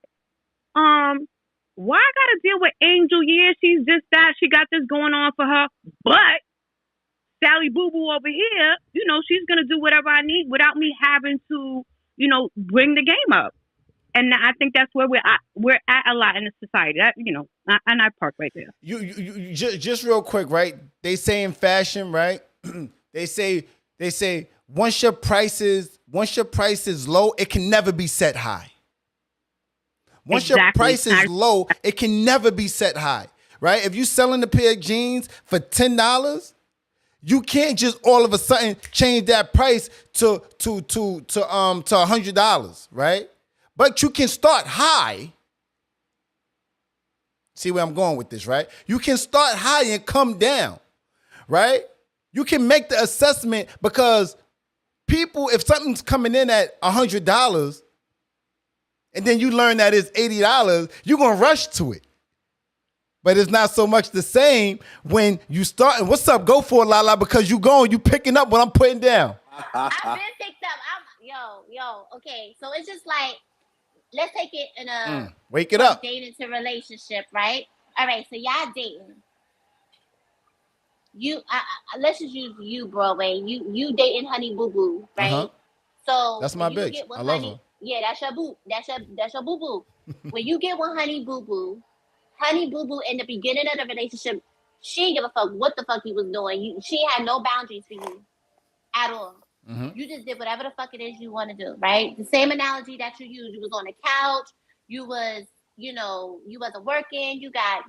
why I gotta deal with Angel? Yeah, she's just that. She got this going on for her, but Sally Boo Boo over here, she's gonna do whatever I need without me having to, bring the game up." And I think that's where we're at a lot in the society. That, and I park right there. You just real quick, right? They say in fashion, right? they say once your price is low, it can never be set high. Once your price is low, it can never be set high, right? If you're selling a pair of jeans for $10, you can't just all of a sudden change that price to $100, right? But you can start high. See where I'm going with this, right? You can start high and come down, right? You can make the assessment, because people, if something's coming in at $100 and then you learn that it's $80, you're going to rush to it. But it's not so much the same when you start. And what's up? Go for it, Lala, because you picking up what I'm putting down. I've been picked up. Okay. So it's just like, let's take it in a wake it up. Dating to relationship, right? All right, so y'all dating. Let's just use you, Broadway. You dating Honey Boo Boo, right? Uh-huh. So that's my bitch. I love her. Yeah, that's your boo. That's your boo boo. When you get with Honey Boo Boo in the beginning of the relationship, she didn't give a fuck what the fuck he was doing. She had no boundaries for you at all. Mm-hmm. You just did whatever the fuck it is you want to do, right? The same analogy that you used. You was on the couch. You was, you wasn't working. You got,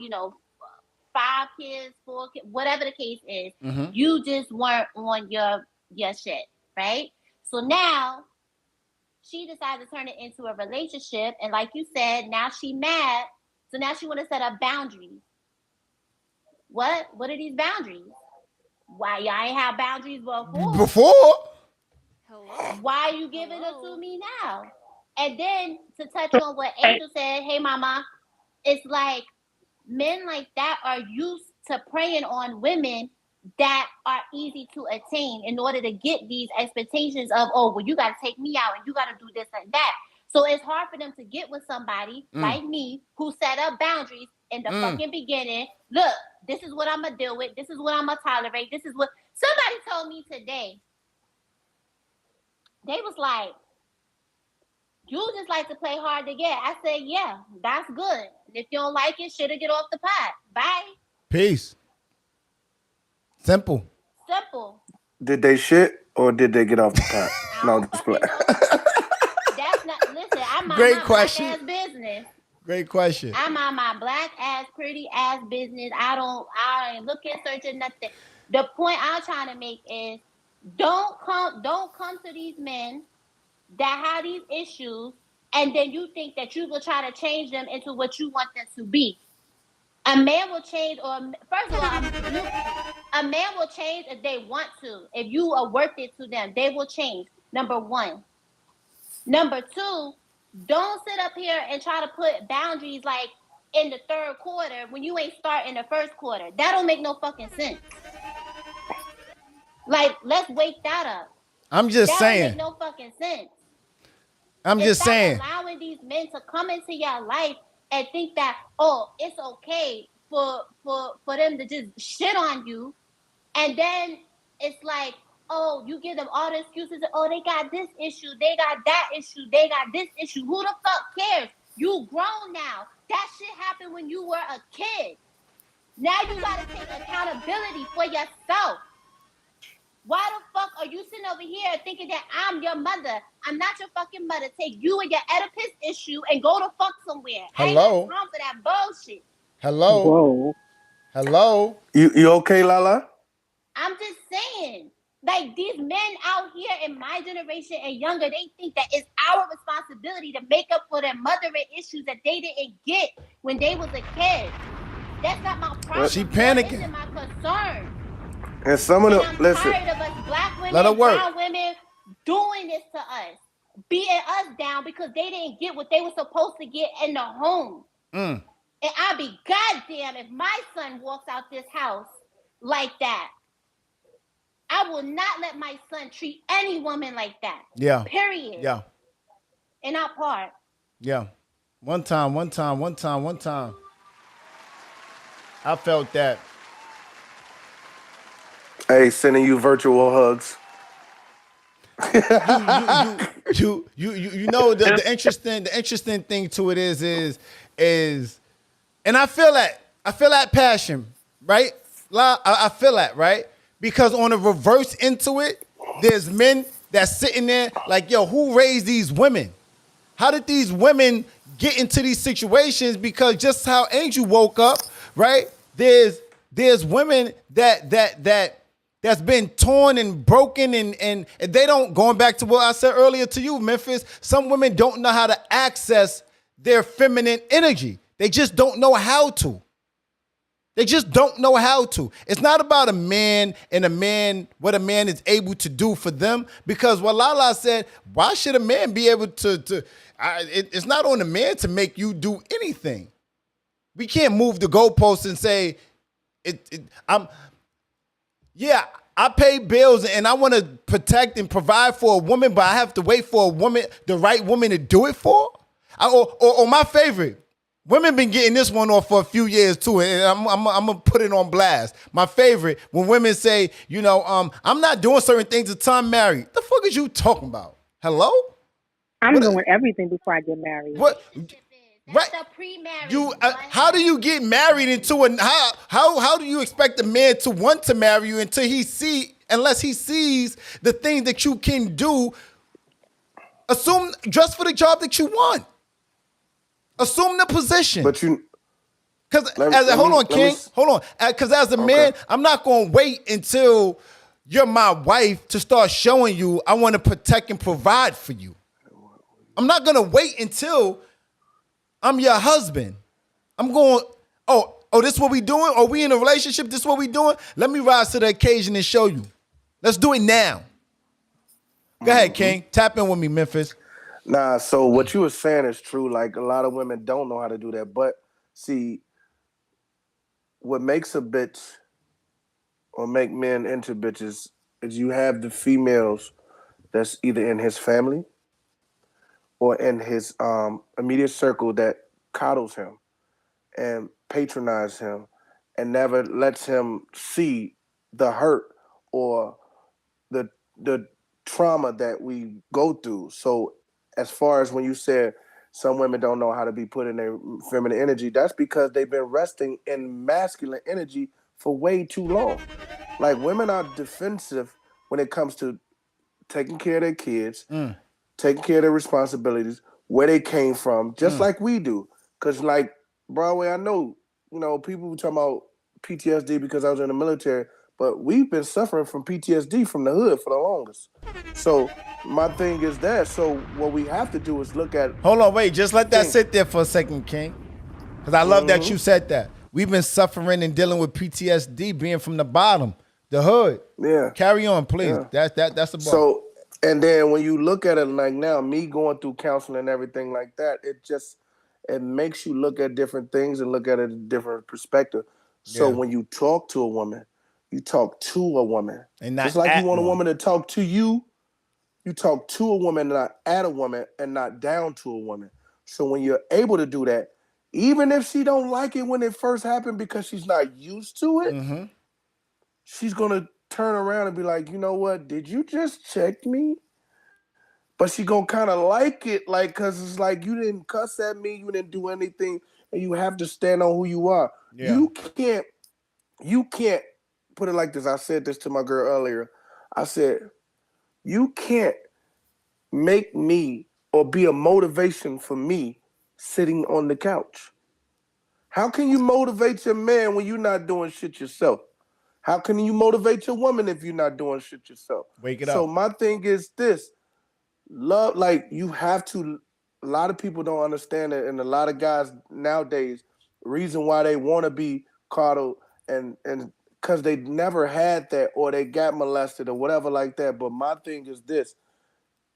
5 kids, 4 kids, whatever the case is. Mm-hmm. You just weren't on your shit, right? So now she decided to turn it into a relationship, and like you said, now she mad. So now she want to set up boundaries. What are these boundaries? Why y'all ain't have boundaries before? Hello. Why are you giving it to me now? And then to touch on what Angel said, hey mama, it's like men like that are used to preying on women that are easy to attain in order to get these expectations of, you got to take me out and you got to do this and that. So it's hard for them to get with somebody like me who set up boundaries in the fucking beginning. Look, this is what I'm going to deal with. This is what I'm going to tolerate. This is what somebody told me today. They was like, you just like to play hard to get. I said, yeah, that's good. If you don't like it, shit'll get off the pot. Bye. Peace. Simple. Did they shit or did they get off the pot? No, just play. That's not. Listen, I'm on Great my question. black ass business. Great question. I'm on my black ass, pretty ass business. I ain't looking, searching, nothing. The point I'm trying to make is, don't come to these men that have these issues, and then you think that you will try to change them into what you want them to be. A man will change, or first of all, a man will change if they want to. If you are worth it to them, they will change. Number one. Number two, don't sit up here and try to put boundaries like in the third quarter when you ain't start in the first quarter. That don't make no fucking sense. Like, let's wake that up. I'm just That saying. don't make no fucking sense. I'm just saying. Allowing these men to come into your life and think that, oh, it's okay for them to just shit on you, and then it's like, oh, you give them all the excuses. Oh, they got this issue, they got that issue, they got this issue. Who the fuck cares? You grown now. That shit happened when you were a kid. Now you gotta take accountability for yourself. Why the fuck are you sitting over here thinking that I'm your mother? I'm not your fucking mother. Take you and your Oedipus issue and go to fuck somewhere. Hello? I ain't got time for that bullshit. Hello? Whoa. Hello? You okay, Lala? I'm just saying, like, these men out here in my generation and younger, they think that it's our responsibility to make up for their mothering issues that they didn't get when they was a kid. That's not my problem. She panicking. This is my concern. And some of And them, I'm listen, tired of us black women, Let her work. brown women doing this to us, beating us down because they didn't get what they were supposed to get in the home. And I'll be goddamn if my son walks out this house like that. I will not let my son treat any woman like that. Yeah. Period. Yeah. And not part. Yeah. One time. I felt that. hey, sending you virtual hugs. You know the interesting thing to it is and I feel that passion, right? I feel that, right? Because on the reverse into it, there's men that's sitting there like, yo, who raised these women? How did these women get into these situations? Because just how Angel woke up, right? There's women that's been torn and broken and they don't, going back to what I said earlier to you, Memphis, some women don't know how to access their feminine energy. They just don't know how to. They just don't know how to. It's not about a man and what a man is able to do for them. Because what Lala said, why should a man be able to it's not on the man to make you do anything. We can't move the goalposts and say, I pay bills and I want to protect and provide for a woman, but I have to wait for a woman, the right woman to do it for? Or my favorite, women been getting this one off for a few years too, and I'm gonna put it on blast. My favorite, when women say, I'm not doing certain things until I'm married. The fuck is you talking about? Hello? I'm doing everything before I get married. What? That's the pre-marriage. How do you get married how do you expect a man to want to marry you unless he sees the things that you can do? Assume, dress for the job that you want. Assume the position. But because hold on. Because as a man, I'm not going to wait until you're my wife to start showing you I want to protect and provide for you. I'm not going to wait until I'm your husband. I'm going, this is what we doing? Are we in a relationship? This is what we doing? Let me rise to the occasion and show you. Let's do it now. Go ahead, King. Tap in with me, Memphis. Nah, so what you were saying is true. Like, a lot of women don't know how to do that. But see, what makes a bitch or make men into bitches is you have the females that's either in his family or in his immediate circle that coddles him and patronizes him and never lets him see the hurt or the trauma that we go through. So as far as when you said some women don't know how to be put in their feminine energy, that's because they've been resting in masculine energy for way too long. Like, women are defensive when it comes to taking care of their kids, taking care of their responsibilities, where they came from, just like we do. Because, like, Broadway, I know, people were talking about PTSD because I was in the military, But we've been suffering from PTSD from the hood for the longest. So my thing is that. So what we have to do is look at. Hold on, wait. Just let that sit there for a second, King. Because I love that you said that. We've been suffering and dealing with PTSD, being from the bottom, the hood. Yeah. Carry on, please. Yeah. That's the bar. So, and then when you look at it like now, me going through counseling and everything like that, it makes you look at different things and look at it in a different perspective. So when you talk to a woman, you talk to a woman. And not just like you want one. a woman to talk to you, you talk to a woman, not at a woman, and not down to a woman. So when you're able to do that, even if she don't like it when it first happened because she's not used to it, she's gonna turn around and be like, you know what? Did you just check me? But she gonna kind of like it, like, cause it's like you didn't cuss at me, you didn't do anything, and you have to stand on who you are. Yeah. You can't put it like this. I said this to my girl earlier. I said, you can't make me or be a motivation for me sitting on the couch. How can you motivate your man when you're not doing shit yourself? How can you motivate your woman if you're not doing shit yourself? Wake it up. So my thing is this. Love, like, you have to, a lot of people don't understand it, and a lot of guys nowadays, reason why they want to be coddled and because they never had that or they got molested or whatever like that. But my thing is this.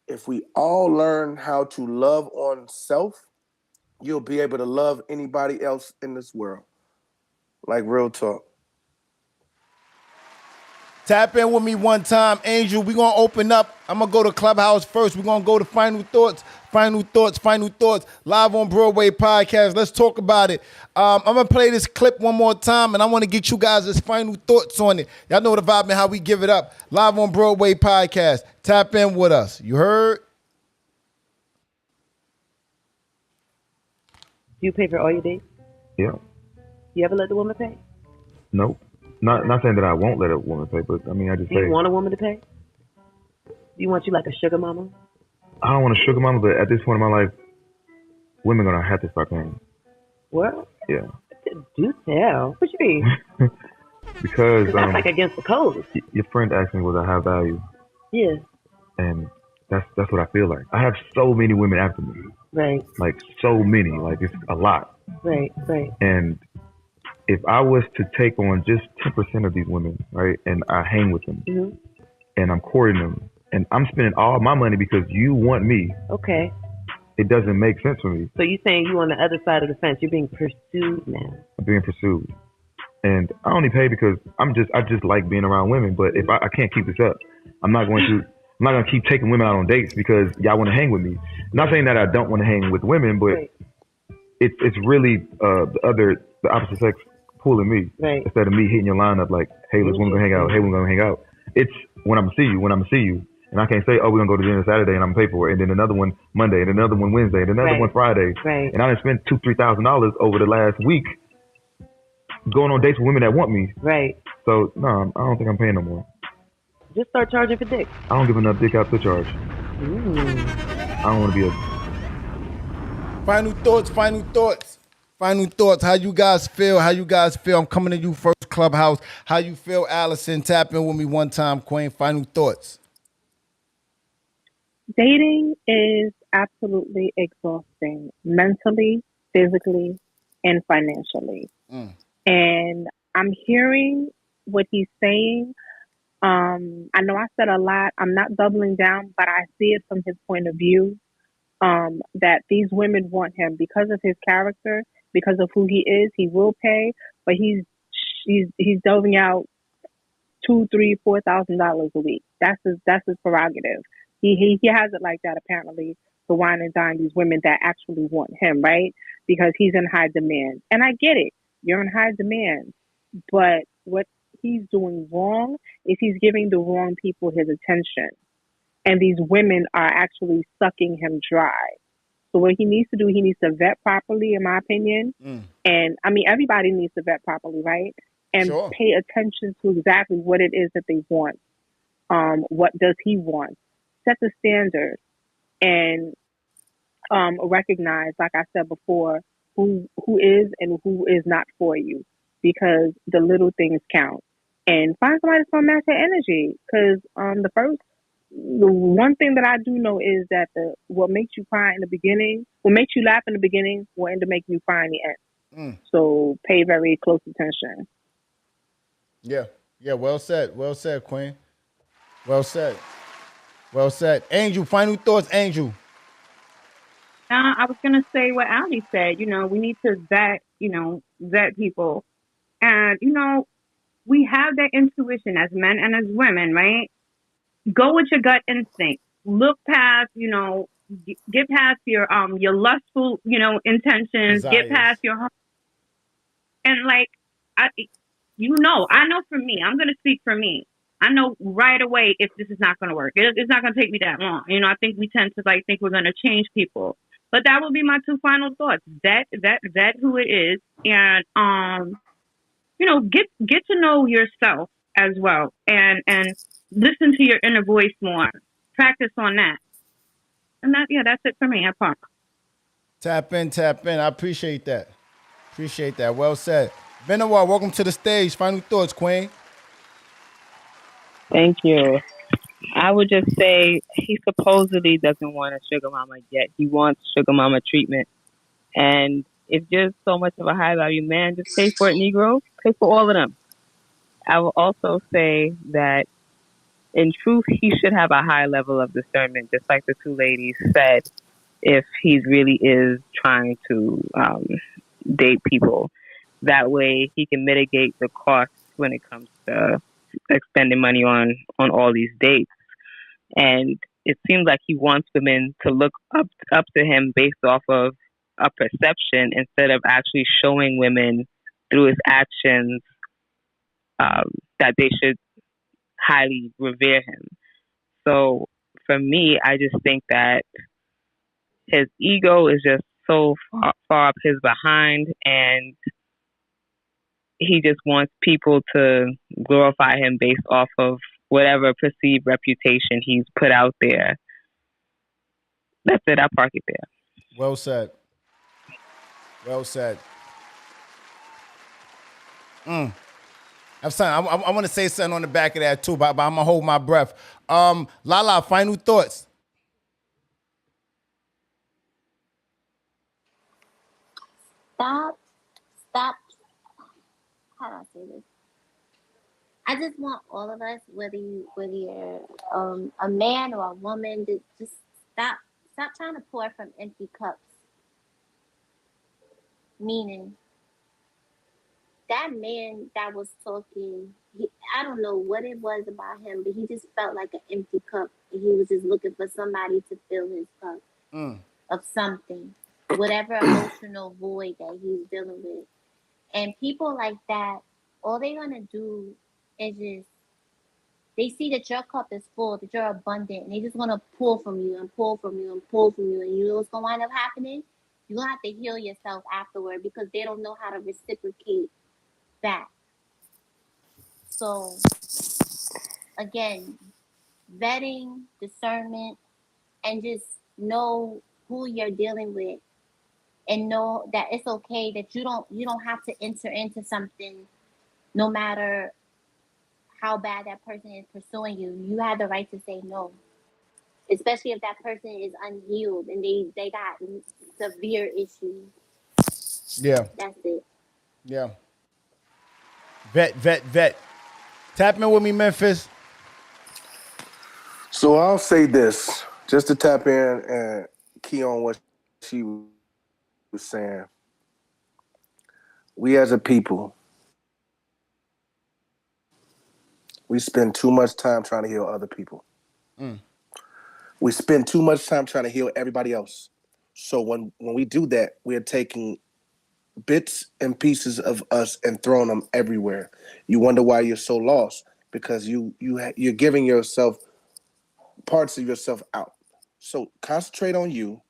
If we all learn how to love on self, you'll be able to love anybody else in this world. Like, real talk. Tap in with me one time, Angel. We're going to open up. I'm going to go to Clubhouse first. We're going to go to Final Thoughts, live on Broadway podcast. Let's talk about it. I'm going to play this clip one more time, and I want to get you guys' final thoughts on it. Y'all know the vibe and how we give it up. Live on Broadway podcast. Tap in with us. You heard? Do you pay for all your dates? Yeah. You ever let the woman pay? Nope. Not saying that I won't let a woman pay, but I mean, I just Do say. you want a woman to pay? Do you want you like a sugar mama? I don't want a sugar mama, but at this point in my life, women are gonna have to start paying. What? Yeah. Do tell. What you mean? Because that's like against the code. Your friend asked me, was I have value? Yeah. And that's what I feel like. I have so many women after me. Right. Like, so many. Like, it's a lot. Right. And if I was to take on just 10% of these women, right, and I hang with them, and I'm courting them, and I'm spending all my money because you want me. Okay. It doesn't make sense for me. So you're saying you on the other side of the fence? You're being pursued now. I'm being pursued, and I only pay because I just like being around women. But if I can't keep this up, I'm not gonna keep taking women out on dates because y'all want to hang with me. I'm not saying that I don't want to hang with women, but it's really the opposite sex pulling me instead of me hitting your line up like, hey, let's want to hang out. Hey, we're gonna hang out. It's when I'm gonna see you, and I can't say, oh, we're gonna go to dinner Saturday and I'm gonna pay for it, and then another one Monday, and another one Wednesday, and another one Friday, and I done spent $2,000-$3,000 over the last week going on dates with women that want me. Right. So no, I don't think I'm paying no more. Just start charging for dick. I don't give enough dick out to charge. Ooh. I don't want to be a. Final thoughts. How you guys feel? I'm coming to you first, Clubhouse. How you feel, Allison? Tap in with me one time, Queen. Final thoughts. Dating is absolutely exhausting, mentally, physically, and financially. And I'm hearing what he's saying. I know I said a lot. I'm not doubling down, but I see it from his point of view. That these women want him because of his character, because of who he is. He will pay, but he's delving out $2,000, $3,000, $4,000 a week. That's his prerogative. He has it like that apparently to wine and dine these women that actually want him, right? Because he's in high demand, and I get it. You're in high demand, but what he's doing wrong is he's giving the wrong people his attention. And these women are actually sucking him dry. So what he needs to do, he needs to vet properly, in my opinion. And I mean, everybody needs to vet properly, right? And pay attention to exactly what it is that they want. What does he want? Set the standard and recognize, like I said before, who is and who is not for you, because the little things count. and find somebody that's gonna match your energy. Because the one thing that I do know is that what makes you cry in the beginning, what makes you laugh in the beginning, will end up making you cry in the end. Mm. So pay very close attention. Yeah. Yeah. Well said. Well said, Queen. Well said. Well said. Angel, final thoughts, Angel. I was gonna say what Ali said. We need to vet people, and we have that intuition as men and as women, right? Go with your gut instinct. Look past, get past your lustful, intentions. Get Desires. past your and like I, I know for me. I'm gonna speak for me. I know right away if this is not gonna work. It's not gonna take me that long. I think we tend to think we're gonna change people, but that will be my two final thoughts. That who it is, and get to know yourself as well, and listen to your inner voice more. Practice on that, and that's it for me. I pump. Tap in, tap in. I appreciate that. Appreciate that. Well said. Benoit, welcome to the stage. Final thoughts, Queen. Thank you. I would just say he supposedly doesn't want a sugar mama yet. He wants sugar mama treatment. And if you're so much of a high value man, just pay for it, Negro. Pay for all of them. I will also say that in truth, he should have a high level of discernment, just like the two ladies said, if he really is trying to date people. That way he can mitigate the costs when it comes to expending money on all these dates. And it seems like he wants women to look up to him based off of a perception instead of actually showing women through his actions that they should highly revere him. So for me, I just think that his ego is just so far up his behind, and he just wants people to glorify him based off of whatever perceived reputation he's put out there. That's it. I'll park it there. Well said. Well said. I want to say something on the back of that too, but I'm gonna hold my breath. Lala, final thoughts. Stop. How do I say this? I just want all of us, whether you're a man or a woman, to just stop trying to pour from empty cups. Meaning, that man that was talking, I don't know what it was about him, but he just felt like an empty cup. And he was just looking for somebody to fill his cup of something, whatever emotional void that he's dealing with. And people like that, all they're going to do is just, they see that your cup is full, that you're abundant, and they just want to pull from you and pull from you and pull from you. And you know what's going to wind up happening? You're going to have to heal yourself afterward because they don't know how to reciprocate back. So, again, vetting, discernment, and just know who you're dealing with, and know that it's okay that you don't have to enter into something no matter how bad that person is pursuing you. You have the right to say no, especially if that person is unhealed and they got severe issues. Yeah. That's it. Yeah. Vet. Tap in with me, Memphis. So I'll say this, just to tap in and key on what she was saying. We as a people, we spend too much time trying to heal other people. We spend too much time trying to heal everybody else. So when we do that, we're taking bits and pieces of us and throwing them everywhere. You wonder why you're so lost, because you're giving yourself parts of yourself out. So concentrate on you.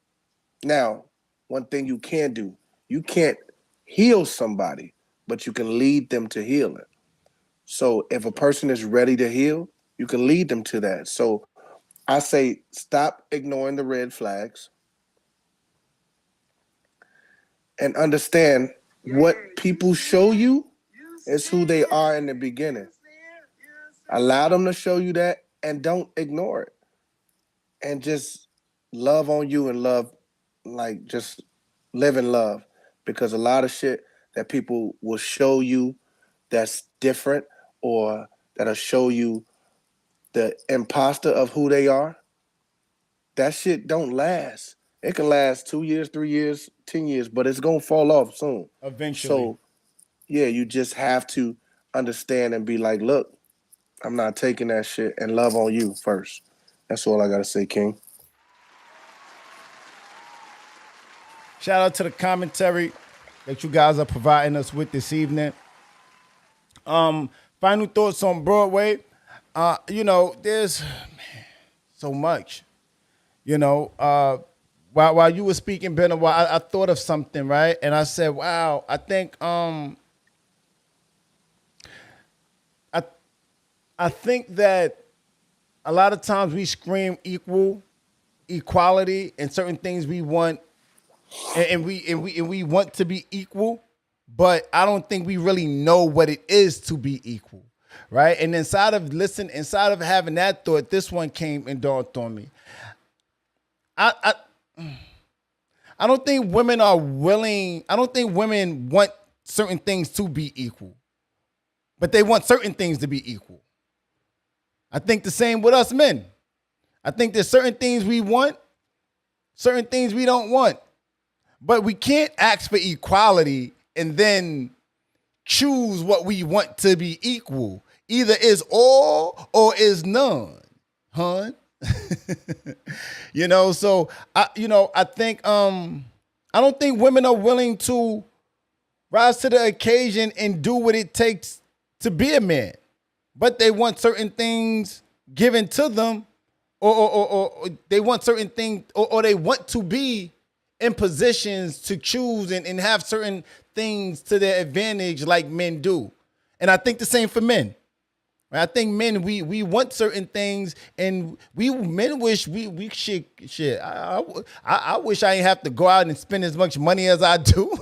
Now, one thing you can do, you can't heal somebody, but you can lead them to healing. So if a person is ready to heal, you can lead them to that. So I say stop ignoring the red flags and understand what people show you is who they are in the beginning. Allow them to show you that, and don't ignore it. And just love on you and love, like, just live in love. Because a lot of shit that people will show you that's different, or that'll show you the imposter of who they are, that shit don't last. It can last 2 years, 3 years, 10 years, but it's gonna fall off soon. Eventually. So yeah, you just have to understand and be like, look, I'm not taking that shit, and love on you first. That's all I gotta say, King. Shout out to the commentary that you guys are providing us with this evening. Final thoughts on Broadway. There's so much. While you were speaking, Ben, I thought of something, right? And I said, wow, I think I think that a lot of times we scream equality, and certain things we want, and we want to be equal, but I don't think we really know what it is to be equal, right? And inside of having that thought, this one came and dawned on me. I don't think women are willing. I don't think women want certain things to be equal, but they want certain things to be equal. I think the same with us men. I think there's certain things we want, certain things we don't want. But we can't ask for equality and then choose what we want to be equal. Either is all or is none, hun. So I think I don't think women are willing to rise to the occasion and do what it takes to be a man. But they want certain things given to them, or they want certain things, or they want to be in positions to choose and have certain things to their advantage like men do. And I think the same for men. I think men, we want certain things, and men wish we should shit. I wish I didn't have to go out and spend as much money as I do.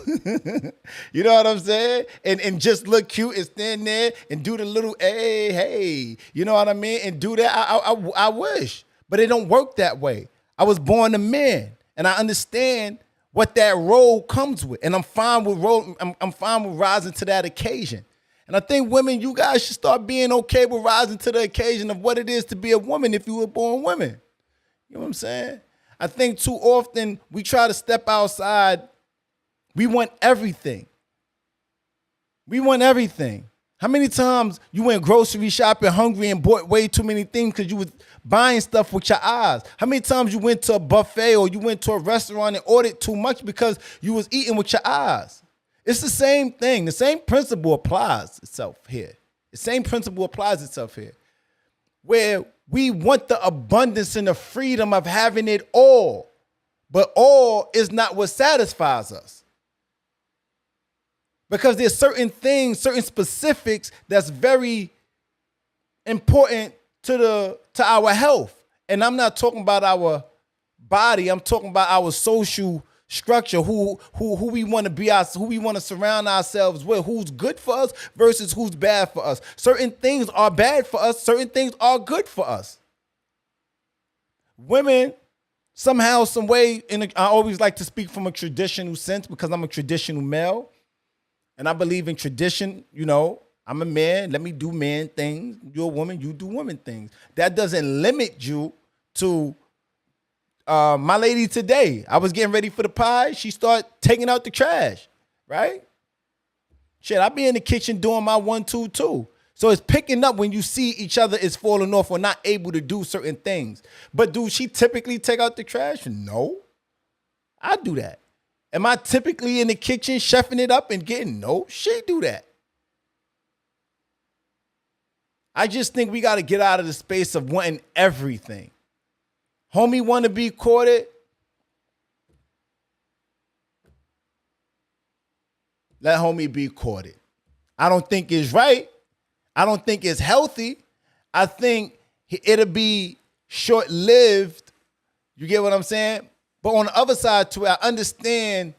You know what I'm saying? And just look cute and stand there and do the little hey, you know what I mean? And do that. I wish, but it don't work that way. I was born a man, and I understand what that role comes with, and I'm fine with I'm fine with rising to that occasion. And I think women, you guys should start being okay with rising to the occasion of what it is to be a woman if you were born women. You know what I'm saying? I think too often we try to step outside. We want everything. We want everything. How many times you went grocery shopping hungry and bought way too many things because you was buying stuff with your eyes? How many times you went to a buffet or you went to a restaurant and ordered too much because you was eating with your eyes? It's the same thing. The same principle applies itself here. The same principle applies itself here. Where we want the abundance and the freedom of having it all, but all is not what satisfies us. Because there's certain things, certain specifics that's very important to our health. And I'm not talking about our body. I'm talking about our social structure, who we want to be, who we want to surround ourselves with, who's good for us versus who's bad for us. Certain things are bad for us, certain things are good for us. Women, somehow, some way, I always like to speak from a traditional sense because I'm a traditional male, and I believe in tradition. I'm a man, let me do man things. You're a woman, you do woman things. That doesn't limit you to my lady today. I was getting ready for the pie. She started taking out the trash, right? Shit, I be in the kitchen doing my 1, 2, 2. So it's picking up when you see each other is falling off or not able to do certain things. But do she typically take out the trash? No. I do that. Am I typically in the kitchen chefing it up and getting? No, she do that. I just think we got to get out of the space of wanting everything. Homie want to be courted? Let homie be courted. I don't think it's right. I don't think it's healthy. I think it'll be short-lived. You get what I'm saying? But on the other side to it, I understand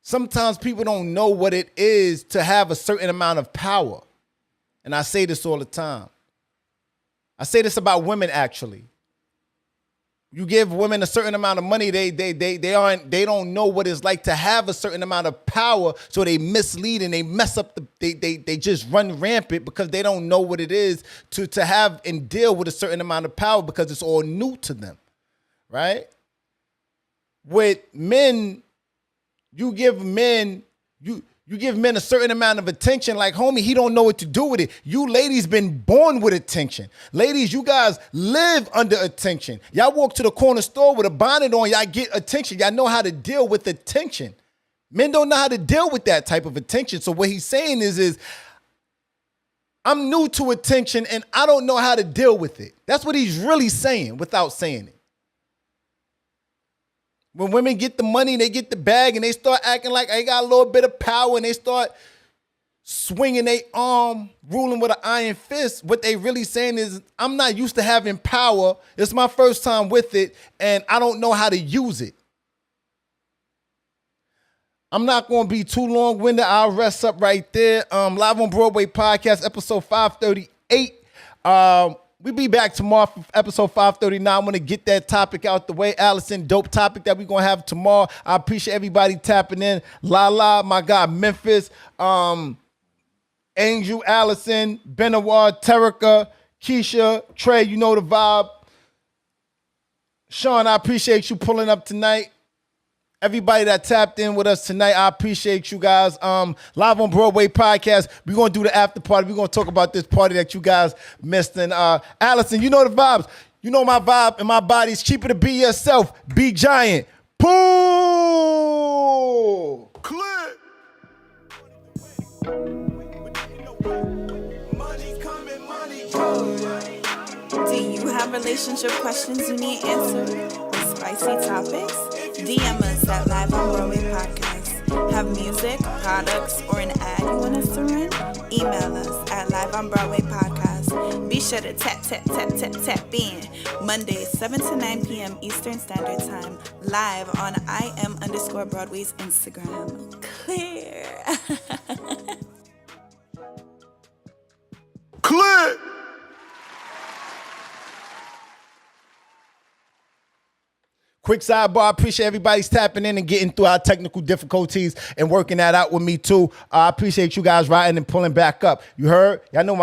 sometimes people don't know what it is to have a certain amount of power. And I say this all the time. I say this about women actually. You give women a certain amount of money, they don't know what it's like to have a certain amount of power, so they mislead and they mess up they just run rampant because they don't know what it is to have and deal with a certain amount of power because it's all new to them, right? With men, you give men a certain amount of attention. Like, homie, he don't know what to do with it. You ladies been born with attention. Ladies, you guys live under attention. Y'all walk to the corner store with a bonnet on, y'all get attention. Y'all know how to deal with attention. Men don't know how to deal with that type of attention. So what he's saying is I'm new to attention and I don't know how to deal with it. That's what he's really saying without saying it. When women get the money, they get the bag, and they start acting like they got a little bit of power, and they start swinging their arm, ruling with an iron fist, what they really saying is, I'm not used to having power. It's my first time with it, and I don't know how to use it. I'm not going to be too long-winded. I'll rest up right there. Live on Broadway podcast, episode 538. We'll be back tomorrow for episode 539. I want to get that topic out the way. Allison, dope topic that we're going to have tomorrow. I appreciate everybody tapping in. Lala, my guy, Memphis, Angel, Allison, Benawar, Terica, Keisha, Trey, you know the vibe. Sean, I appreciate you pulling up tonight. Everybody that tapped in with us tonight, I appreciate you guys. Live on Broadway podcast. We're going to do the after party. We're going to talk about this party that you guys missed. And Allison, you know the vibes. You know my vibe and my body's keep it to be yourself. Be giant. Pull. Click. Do you have relationship questions you need answered or spicy topics? DM us at Live on Broadway Podcast. Have music, products, or an ad you want us to run? Email us at Live on Broadway Podcast. Be sure to tap in. Mondays, 7 to 9 p.m. Eastern Standard Time. Live on IM_Broadway's Instagram. Clear. Click. Quick sidebar, I appreciate everybody's tapping in and getting through our technical difficulties and working that out with me too. I appreciate you guys riding and pulling back up. You heard? Y'all know my